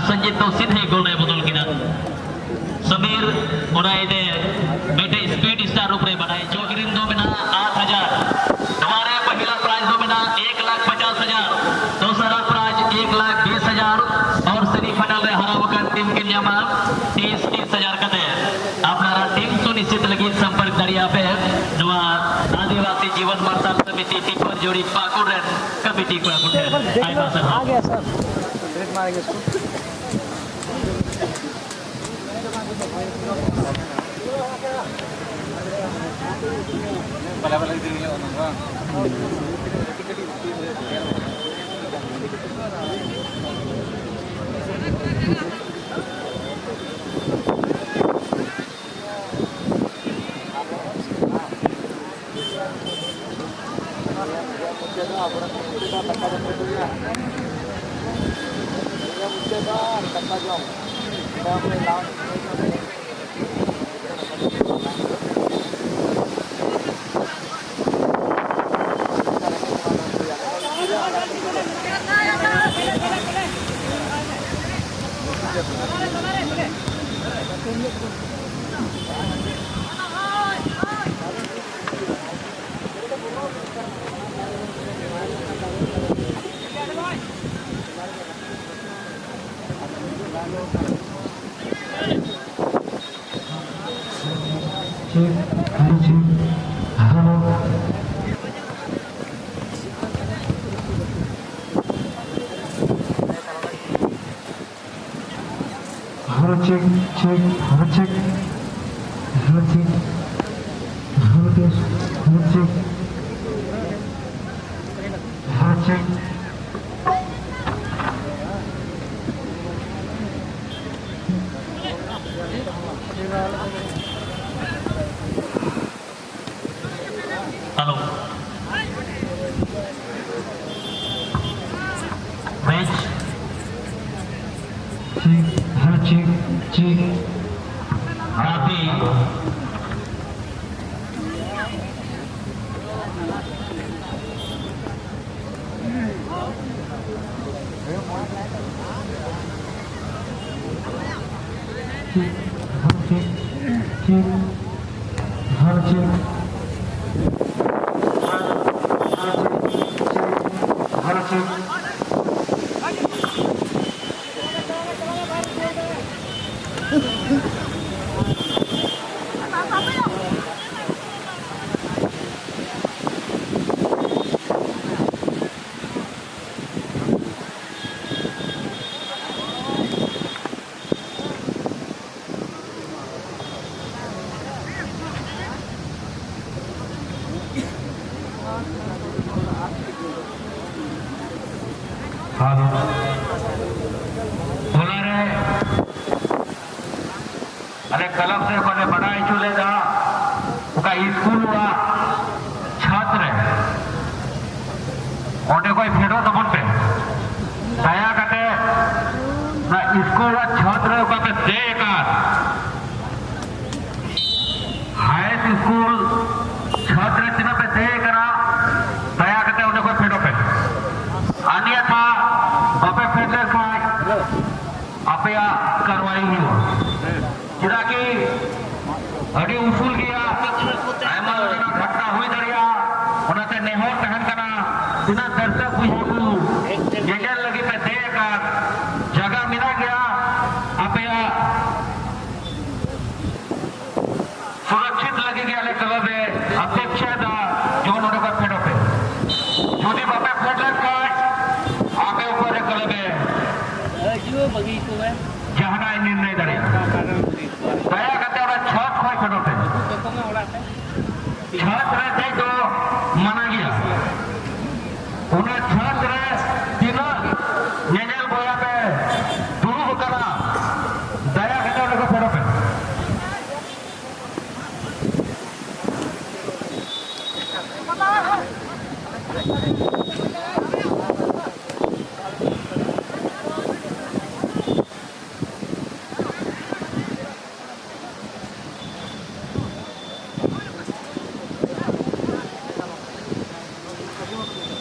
संजीत तो सीधे गोल में बदल गिना समीर उन्हें बेटे स्पीड स्टार रूप में बनाए चौगिरिन दो बिना 8000 हमारे पहला प्राइज दो बिना 1,50,000 दूसरा प्राइज 1,20,000 और सेमीफाइनल में हरावकर टीम के नियमा 30,000 का दे अपना टीम सुनिश्चित लगी संपर्क दरिया पे आदिवासी जीवन मर्तल समिति टीपर जोड़ी पाकुड़ कमिटी को आ गया सर मारेंगे इसको हेलो मैच हर चेक काफी हर अरे कलम से कोने बड़ा चूल्हे दा उका स्कूल हुआ छात्र ओने कोई फेड़ो तो मन पे दया कटे ना स्कूल हुआ छात्र उका पे देकर हाई स्कूल छात्र चिन्ह पे देकरा दया कटे उन्हें कोई फेड़ो पे अन्यथा बापे फेडर का अपया कार्रवाई नहीं हुआ जिदा की अड़ी उसूल गया आयमा घटना हुई दरिया उनसे नेहोर तहन करना बिना दर्शक हुई जेजल लगी पे देकर जगह मिला गया अपया सुरक्षित लगी गया ले कलब अपेक्षा था जो उन्होंने पर फेडो पे छोटी बापे फेडर का आपे ऊपर कलब जहां निर्णय दरिया दया करते और छत खोई फेडोते छत रहते तो माना गया उन्हें छत रहे तीनों नेजल बोया पे दुरू करा दया करते उन्हें फेडोते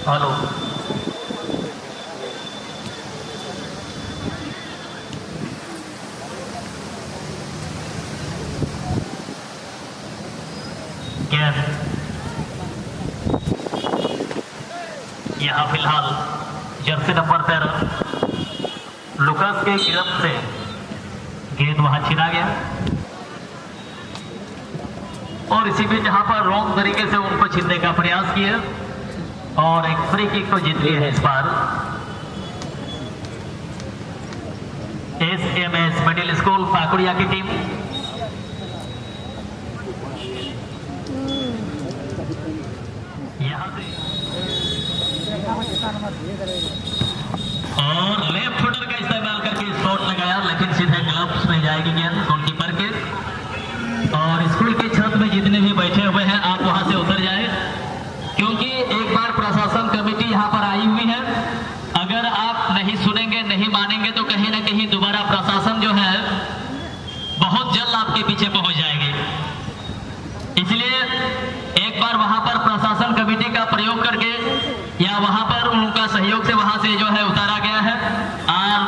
हेलो क्या यहाँ फिलहाल जर्सी नंबर 13 लुकास के गिरफ्त से गेंद वहां छीना गया और इसी बीच जहां पर रॉन्ग तरीके से उनको छीनने का प्रयास किया और एक फ्री किक को जीत लिया है इस बार एसएमएस मिडिल स्कूल पाकुड़िया की टीम। यहां से और लेफ्ट फुटर का इस्तेमाल करके शॉट लगाया लेकिन सीधे ग्लव्स में जाएगी गेंद गोलकीपर के। और स्कूल की छत में जितने भी बैठे हुए हैं आप वहां से उतर जाए क्योंकि एक बार प्रशासन कमेटी यहाँ पर आई हुई है। अगर आप नहीं सुनेंगे नहीं मानेंगे तो कहीं ना कहीं दोबारा प्रशासन जो है बहुत जल्द आपके पीछे पहुंच जाएगी। इसलिए एक बार वहां पर प्रशासन कमेटी का प्रयोग करके या वहां पर उनका सहयोग से वहां से जो है उतारा गया है और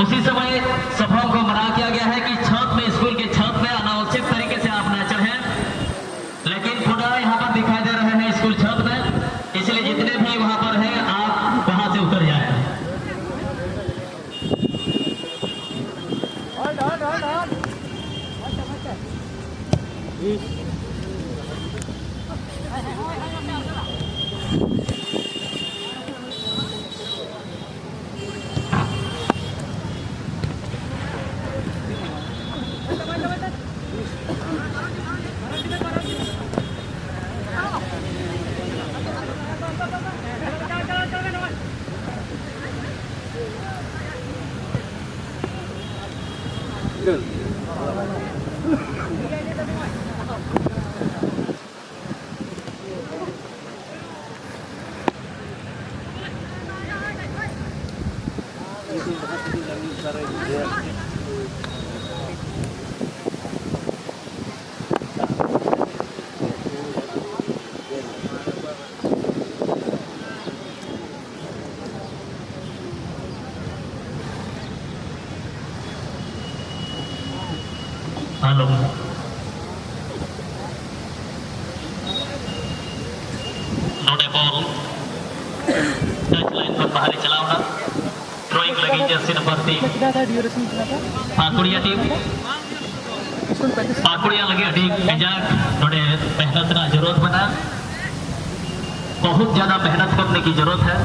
उसी समय सभाओं को मना किया गया है कि छत में स्कूल के छत में अनावश्यक तरीके से आप न चढ़ें, लेकिन पुनः यहाँ पर दिखाई दे रहे हैं स्कूल छत में, इसलिए जितने भी वहां पर हैं आप वहां से उतर जाएं। कितना था, ड्यूरेशन कितना था? पाकुड़िया टीम पाकुड़िया लगे अधिक कजाक थोड़े मेहनत ना जरूरत बना, बहुत ज्यादा मेहनत करने की जरूरत है।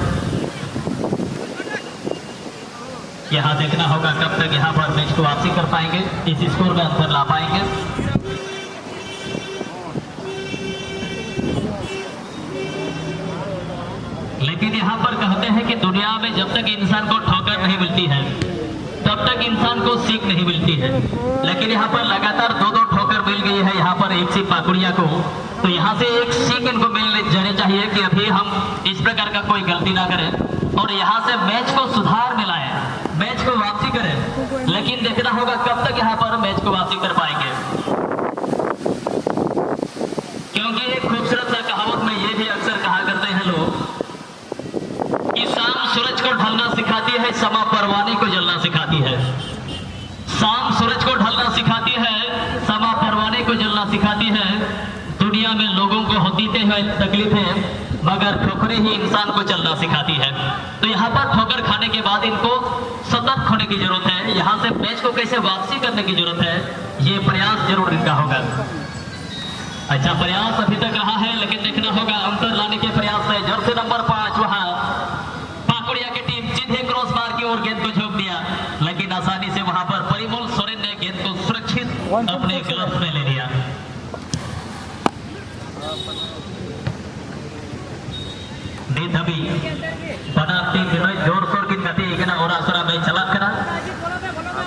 यहाँ देखना होगा कब तक यहाँ पर मैच को वापसी कर पाएंगे, इस स्कोर में अंतर ला पाएंगे। लेकिन यहाँ पर कहते हैं कि दुनिया में जब तक इंसान को ठोकर नहीं मिलती है तब तक इंसान को सीख नहीं मिलती है, लेकिन यहाँ पर लगातार दो ठोकर मिल गई है यहाँ पर एक सी पाकुड़िया को, तो यहाँ से एक सीख इनको मिलने जाने चाहिए कि अभी हम इस प्रकार का कोई गलती ना करें और यहाँ से मैच को सुधार में लाएं, मैच को वापसी करें। लेकिन देखना होगा कब तक यहाँ पर मैच को वापसी कर पाएंगे, क्योंकि एक खूबसूरत सा कहावत में ये भी अक्सर कहा करते हैं लोग कि शाम सूरज को ढलना सिखाती है, समा परवाने को जलना सिखाती है। शाम सूरज को ढलना सिखाती है, समा परवाने को जलना सिखाती है। दुनिया में लोगों को होती है तकलीफें, मगर ठोकरें ही इंसान को चलना सिखाती है। तो यहाँ पर ठोकर खाने के बाद इनको सतर्क होने की जरूरत है, यहाँ से मैच को कैसे वापसी करने की जरूरत है, ये प्रयास जरूर इनका होगा। अच्छा प्रयास अभी तक रहा है, लेकिन देखना होगा अंतर लाने के प्रयास में जर्सी नंबर 5 वहां पाकुड़िया की टीम सीधे क्रॉस बार की ओर गेंद को झोंक दिया, लेकिन आसानी से वहां पर परिमल सोरेन ने गेंद को सुरक्षित अपने ग्लव्स में ले लिया। अभी बना टीम जोर शोर की गति और आसरा में चला करा,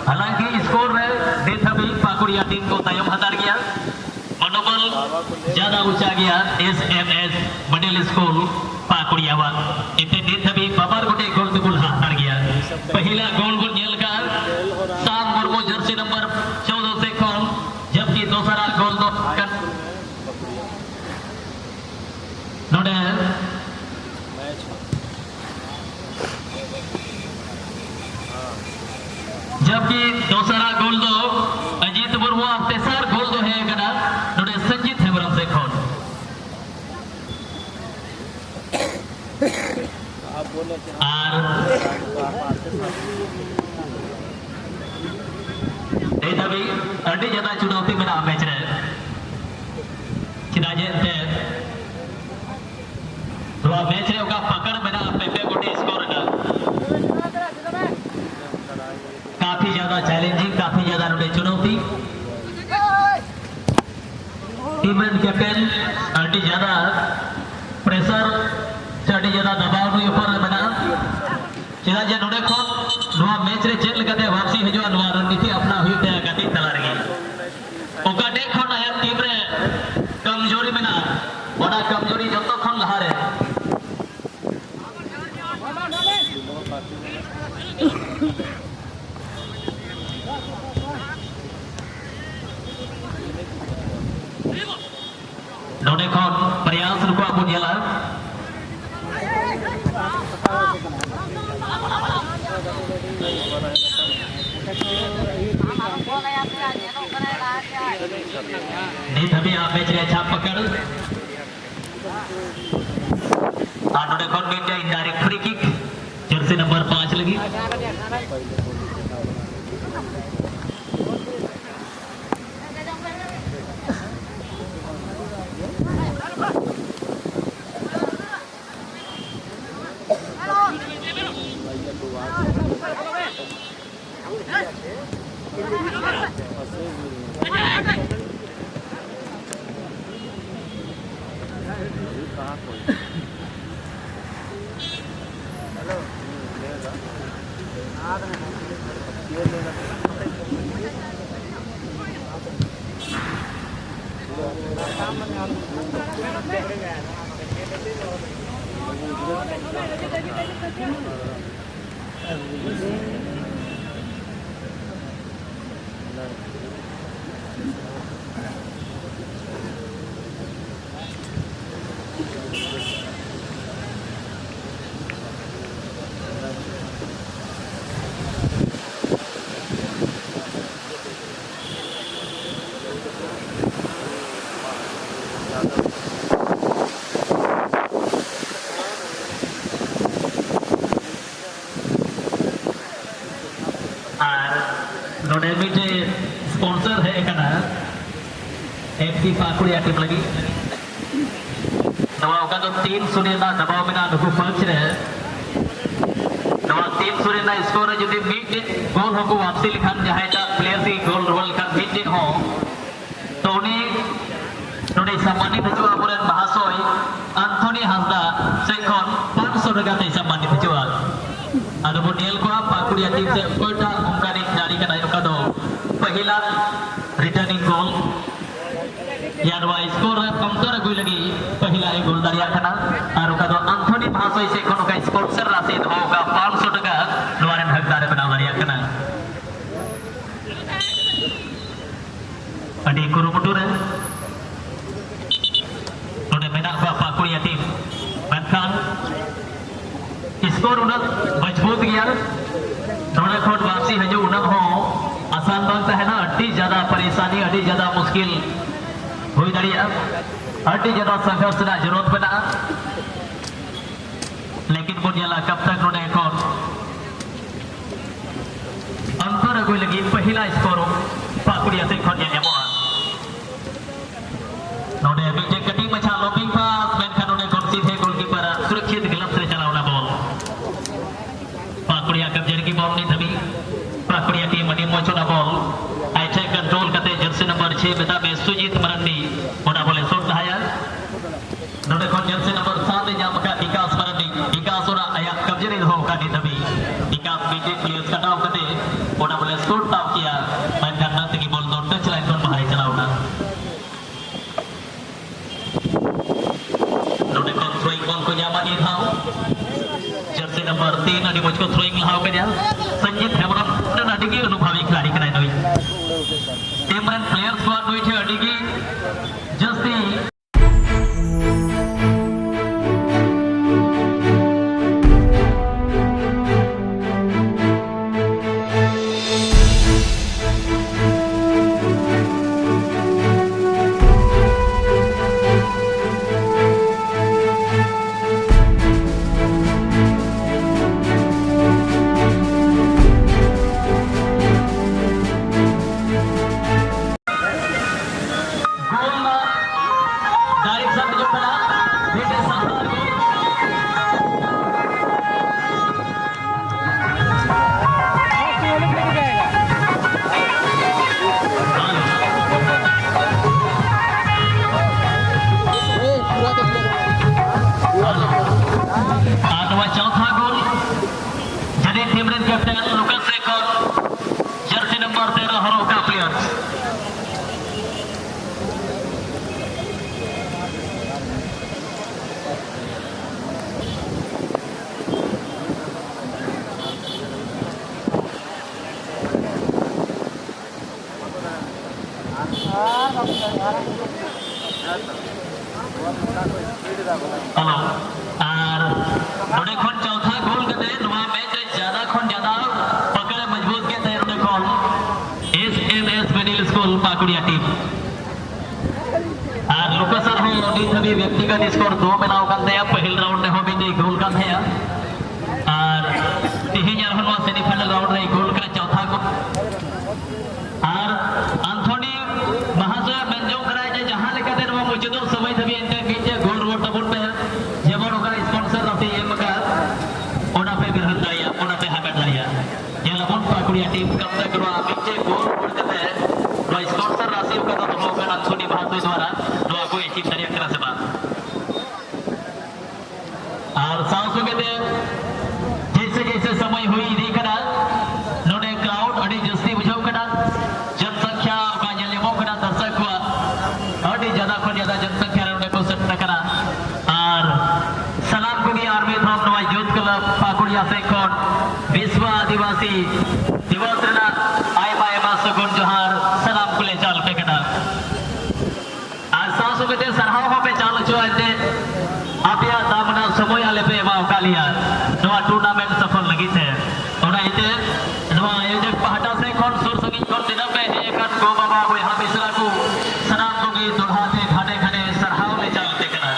हालांकि स्कोर में अभी पाकुड़िया टीम को तयम हतार गया, मनोबल ज्यादा ऊंचा गया। SMS मिडिल स्कूल पाकुड़िया इतने दिन अभी बाबर गोटे गोल गोल हार गया। पहला गोल का शाम मुर्मू जर्सी नंबर 14 से कौन, जबकि दूसरा गोल जबकि दूसरा गोल दो अजीत मुर्मू, तेसर गोल दो है कना नोडे संजीत हेमब्रम से खोन। अभी अड्डी ज्यादा चुनौती में मैच रहे चिदाजे मैच रे पकड़ में पेपे गोटे स्कोर काफी ज्यादा चैलेंजिंग, काफी ज्यादा नोडे चुनौती। टीम कैप्टन अड्डी ज्यादा प्रेशर से अड्डी ज्यादा दबाव नु ऊपर बना चिदाजे नोडे खो नवा मैच रे चेक लगाते वापसी हिजुआ नवा रणनीति अपना हुई ते गति तला रही ओका डे खन आया टीम रे कमजोरी में ना बड़ा कमजोरी जतो खन लहा रे नोडे खन प्रयास रुको आपु जेला नीत अभी आप मैच रे अच्छा पकड़ नोडे खन मिल जाए direct free kick Jersey number 5 लगी। FC Pakuria tim lagi. Nawa oka do 3-0 na dabaw mena nuku punch re. Nawa 3-0 na score jodi mid goal hoku wapsi likhan jahay ta player si goal roll kan mid ho. To uni node sammani bhajua apuren mahasoy Anthony Hasda sekhon 500 taka te sammani bhajua. Ado bon niel ko Pakuria tim se koita ongkari jari kana oka do pahila returning goal यार वाह score कमतर गुई लगी पहला एक गोल दरिया खाना और का तो एंथोनी भासोई से कोनो का स्पॉन्सर राशि होगा 500 टका नवारन हकदार बना दरिया खाना अडी कुरुमुटु रे नोडे मेना Pakuria टीम मेनखान स्कोर उनक मजबूत गया नोडे खोट वापसी हजू उनक हो आसान बात है ना अड्डी ज्यादा परेशानी अड्डी ज्यादा मुश्किल हुई दरिया अड्डी ज्यादा संघर्ष ना जरूरत बना लेकिन बुनियाला कब तक नोडे कौन अंतर अगुई लगी पहला स्कोर Pakuria से खोट या नेमोआ नोडे बीजे कटी मचा लॉपिंग पास मेनखान नोडे कौन सीधे गोलकीपर सुरक्षित ग्लव से चलावना बॉल Pakuria कब्जे की बॉल नहीं थमी Pakuria टीम अडी मोचोना बॉल आइटे कंट्रोल करते जर्सी नंबर 6 बेटा में सुजीत मरंडी ओना बोले शॉट लहाया नोडे कोन जर्सी नंबर 7 जाम का विकास मरंडी विकास ओना आया कब्जे नहीं हो का दी थमी विकास बीजे प्लेयर्स कटाव करते ओना बोले शॉट ताव किया मैं करना तक की बॉल दो टच लाइन पर बाहर चलावना नोडे कोन थ्रोइंग बॉल को जामा दी था जर्सी नंबर 3 अडी मुझको थ्रोइंग लहाव के दिया संजीत हेमरम ने अडी की अनुभवी खिलाड़ी कराई नई टीमरन प्लेयर्स को दुई छे अडी की जस्ती हेलो और नोडे खन चौथा गोल कते नवा मैच ज्यादा खन ज्यादा पकड़ मजबूत के तय नोडे कॉल SMS middle school Pakuria team और लुकासर हो नी थबी व्यक्तिगत स्कोर 2 बनाव kan दया पहिल राउंड ने हो बिंदी गोल kan दया और तिहिन यार हनवा सेमीफाइनल राउंड रे गोल करे चौथा को और एंथोनी महाशय बेंजो कराय जे जहां लेका दे नवा मुचदो समय थबी एंटे बीचे गोल रोड तबुन पे जेबन ओकर स्पॉन्सर रती एम का ओना पे बिरहन दारिया ओना पे हाकट दारिया ये लबन Pakuria टीम कब तक रो बीचे गोल रोड करते रो स्पॉन्सर राशि का तो हो गना एंथोनी भासोई द्वारा रो को एचिव दारिया करा से बा और सांसों के दे जैसे जैसे समय हुई देखना नोडे क्राउड अडी जस्ती बुझाव कना जनसंख्या का जलेमो कना दर्शक हुआ अडी ज्यादा को ज्यादा जनसंख्या नोडे को सेट करा और सलाम को भी आर्मी थॉप नवा यूथ क्लब Pakuria से कोन विश्व आदिवासी दिवस रना आयमा सगुन जोहार सलाम को ले चाल पे कना आज सांसों के दे सरहाव हो पे चाल जो आते आपिया दामना समय आले पे मा कालिया नवा टूर्नामेंट सफल लगी थे ओना इते नवा आयोजक पहाटा से कोन सुर संगी कोन दिन पे हे कन गो बाबा होय हा बिसरा को सलाम को गी दोहा से घाटे घाटे सरहाव ले चालते कना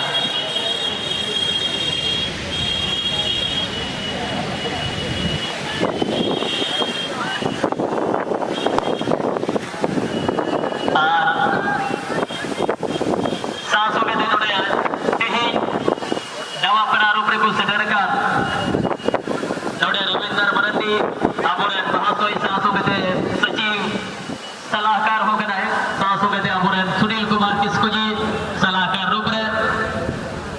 किसको जी सलाहकार रूप में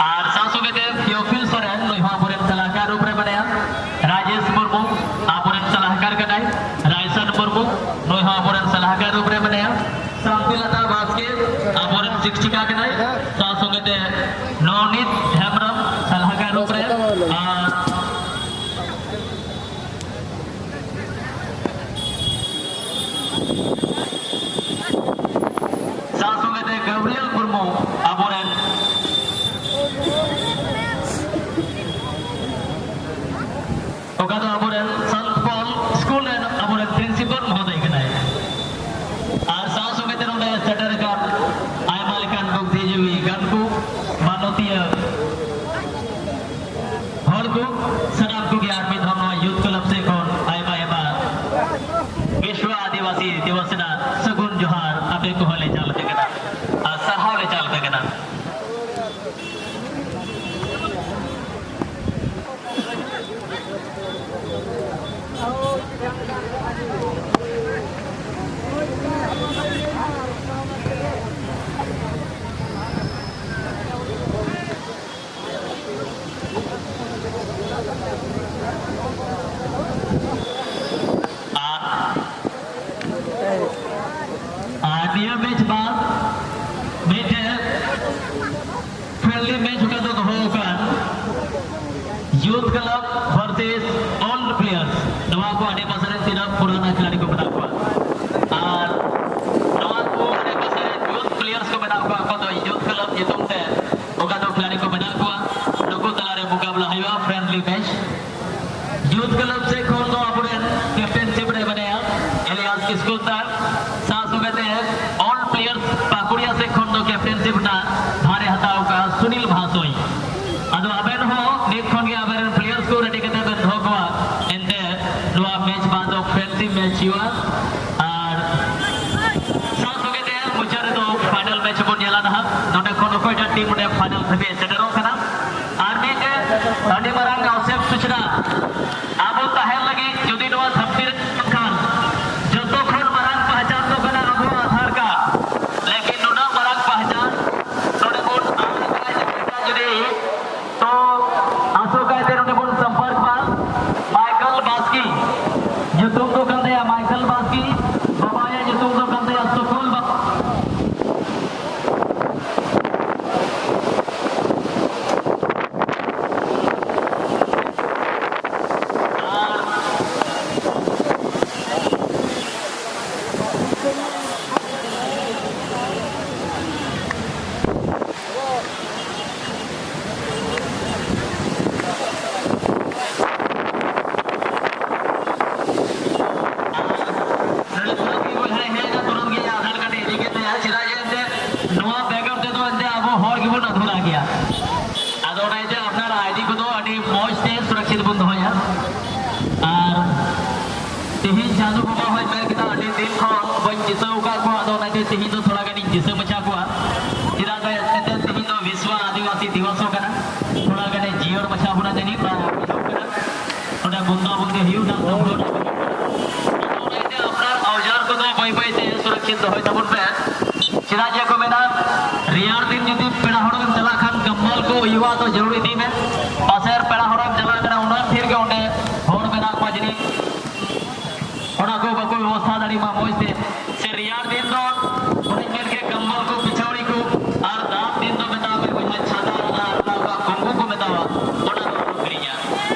और सासू के थियोफिल सोरेन लोहा बोरेन सलाहकार रूप में बनाया राजेश मुर्मू आबोरेन सलाहकार कनाई रायसन मुर्मू लोहा बोरेन सलाहकार रूप में बनाया शांतिलता बास्के आबोरेन शिक्षिका कनाई सासू के नवनीत हेम्ब्रम सलाहकार रूप में सासू के गब्रियल मुर्मू आबोरेन ओका तो आबोरेन संत पॉल स्कूल रेन आबोरेन प्रिंसिपल महोदय कनाय और सासू के नोडे सेटर कान आयमा लेकान बुद्धिजीवी गान को मानवतीय हर को सनाम को ज्ञान में धर्म यूथ क्लब से कोन आयमा आयमा विश्व आदिवासी दिवस ना सगुन जोहार आपे को हले चालते कना और सहाव ले चालते कना नियम मैच बाद बेटे फ्रेंडली मैच का तो होगा youth club versus old players नवा को आने पास सिर्फ पुराना खिलाड़ी को बना हुआ और नवा को आने पास यूथ प्लेयर्स को बना हुआ तो यूथ क्लब ये तुमसे होगा तो खिलाड़ी को बना हुआ लोगों तलारे मुकाबला हुआ फ्रेंडली मैच यूथ क्लब से कौन तो अपने कैप्टनशिप ने बनाया एलियास किसको था सासू कहते हैं ऑल प्लेयर्स पाकुड़िया से कौन तो कैप्टनशिप ना धारे हटाओ का सुनील भासोई अदो अबेन हो निक कौन के अबेन प्लेयर्स को रेडी करते हैं धोखवा इनते नवा मैच बाद ऑफ फ्रेंडशिप मैच हुआ और सासू कहते हैं मुझे तो फाइनल मैच को जेला ना नोटे कौन कोई टीम ने फाइनल से सेटरों का ना आर्मी के अडी मरांग आवश्यक सूचना अब ताहेर लगी जुदी नवा धमकीर खान जो तो खोल मरांग पहचान तो बना अब आधार का लेकिन नुना मरांग पहचान नोटे कौन आधार जुदी तो आंसू कहते नोटे कौन संपर्क बा माइकल बास्की जो तुम तो कहते हैं माइकल बास्की बाबाया जो तुम तो कहते हैं सुखोल सुरक्षित बंद हो तेहन चालू बाबा हो दिन बन जिसो तेहन तो थोड़ा गानी जिसो मचा को चेदा तेहन तो विश्व आदिवासी दिवस थोड़ा गाने जियर मचा बना जानी बुंदा बुंदे औजार को बई बई सुरक्षित हो तबन पे चेदा जे को मेना रियार दिन जुदी पेड़ा हड़म चला खान गम्मल को युवा तो जरूरी दी में पासेर पेड़ा हड़म चला कना उना फिर के उन्हें होड़ मेना पाजनी ओना को बको व्यवस्था दाड़ी मा मोइते से रियार दिन दो उन्हें के गम्मल को पिछौड़ी को और दाम दिन दो बता में कोई छाता ना का कुंगू को बतावा ओना को करिया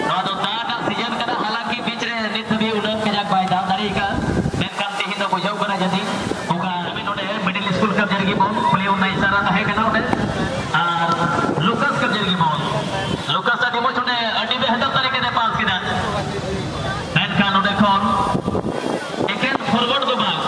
नवा तो दादा सीजन कना हालांकि बीच रे नित भी उड़न के जाक बाय दाम दाड़ी का मैं कांते ही तो बुझाऊ करा जदी ओका हमें नोडे मिडिल स्कूल का जरगी बोल प्ले उना इशारा है कना ओडे और लुकास का जरगी बोल लुकास आदि मो छोटे अडी बे हदर तरीके ने पास किदा मैं कान ओडे कौन फॉरवर्ड दो बाग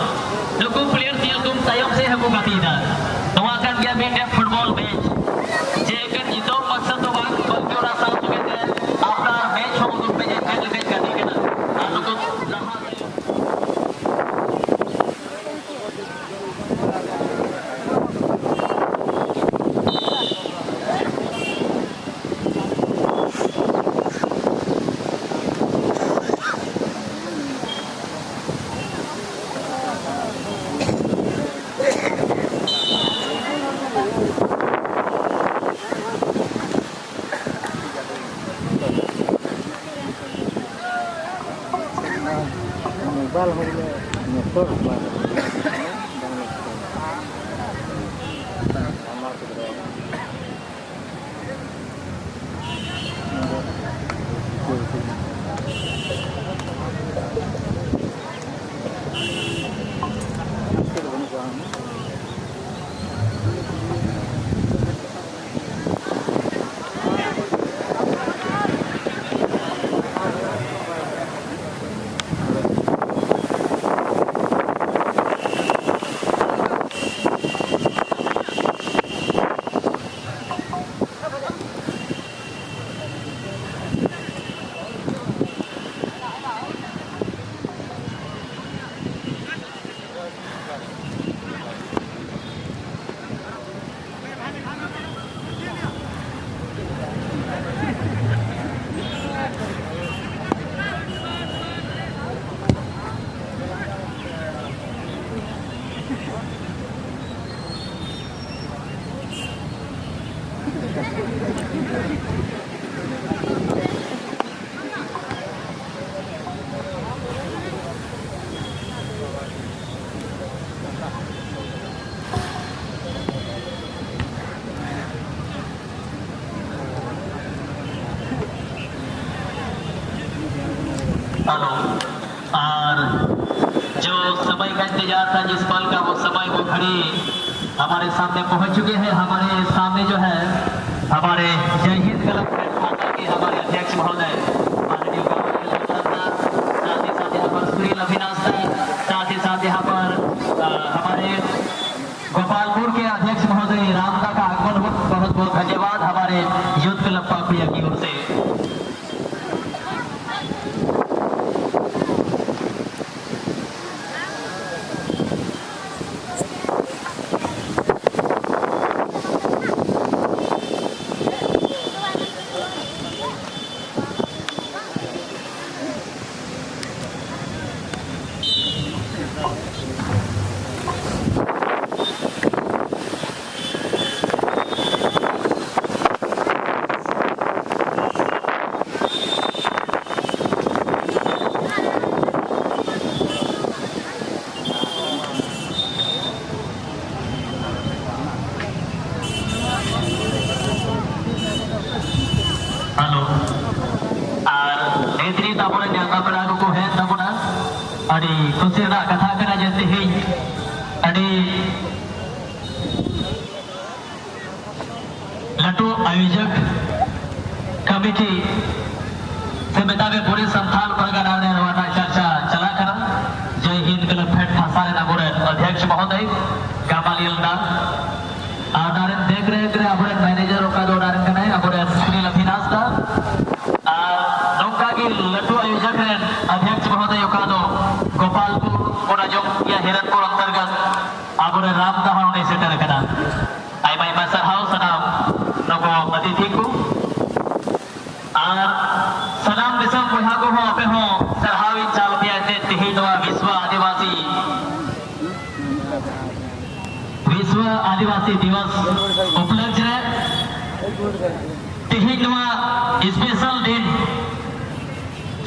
हेलो। और जो समय का इंतजार था, जिस पल का वो समय, वो घड़ी हमारे सामने पहुंच चुके हैं। हमारे सामने जो है हमारे जय हिंद क्लब खाता के हमारे अध्यक्ष महोदय माननीय साथ ही साथ यहाँ पर सुनील अभिनाश साथ ही साथ यहाँ पर हमारे गोपालपुर के अध्यक्ष महोदय रामदा का आगमन बहुत बहुत धन्यवाद हमारे यूथ क्लब पाकुड़िया की ओर से। कुसेरा कथा करा जैसे ही लटू आयोजक कमेटी से बतावे पूरे संथाल परगना ने रवाना चर्चा चला करा। जय हिंद क्लब फेट फसारे ना बोरे अध्यक्ष महोदय गामालियल दा आदारन देख रहे अपने मैनेजर का दो डारन कने अपने सुनील अभिनाश दा नौका की लटू आयोजक ने अध्यक्ष महोदय का दो गोपालपुर कोडाजों या हिरनपुर अंतर्गत अपने रामदहा ने सेटर करा। आइमा आइमा सरहाव सनाम नको अतिथि को और सलाम दिसम बुहा को हो अपे हो सरहावी चाल दिया थे तिहिदवा विश्व आदिवासी दिवस उपलक्ष्य रे तिहिदवा स्पेशल दिन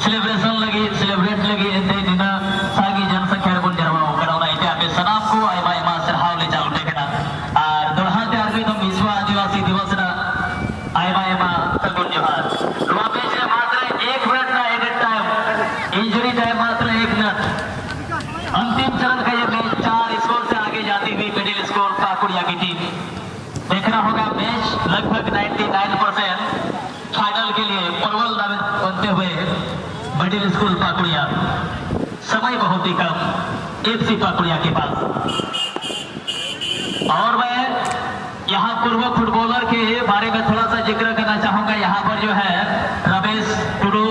सेलिब्रेट लगी एते दिना सागी जनसंख्या को जरवाओ करावना इते आपे सनाम को आइमा आइमा सरहाव ले चालू देखना और दोहा ते आगे तो विश्व आदिवासी दिवस ना आइमा आइमा सगुन जोहार नवा मैच रे मात्र 1 मिनट ना एडिट टाइम इंजरी टाइम मात्र 1 मिनट अंतिम चरण का ये मैच 4 स्कोर से आगे जाती हुई मिडिल स्कोर काकुड़िया की टीम देखना होगा मैच लगभग 99% फाइनल के लिए प्रबल दावेदार बनते हुए मिडिल स्कूल पाकुड़िया समय बहुत ही कम एफसी पाकुड़िया के पास। और मैं यहाँ पूर्व फुटबॉलर के बारे में थोड़ा सा जिक्र करना चाहूंगा। यहाँ पर जो है रमेश टुडू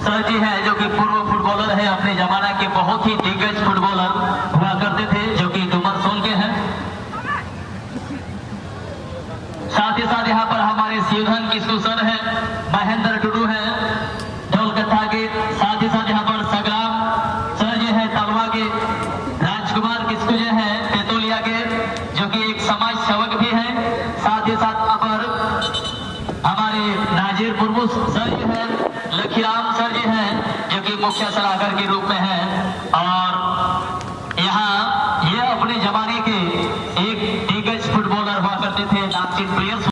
सर जी है जो कि पूर्व फुटबॉलर है, अपने जमाना के बहुत ही दिग्गज फुटबॉलर हुआ करते थे जो कि डुमरसोल के हैं। साथ ही साथ यहाँ पर हमारे शिवधन किस्कू सर है, महेंद्र टुडू है ढोलकथा के, साथ ही साथ यहाँ पर संग्राम सर जी है तलवा के, राजकुमार किस्कू जो है तेतुलिया के जो कि एक समाज सेवक भी है। साथ ही साथ अपर हमारे नाजिर मुर्मू सर जी है, लखीराम सर जी है जो कि मुख्य सलाहकार के रूप में है। और अपने जमाने के एक दिग्गज फुटबॉलर हुआ करते थे, नामचीन प्लेयर्स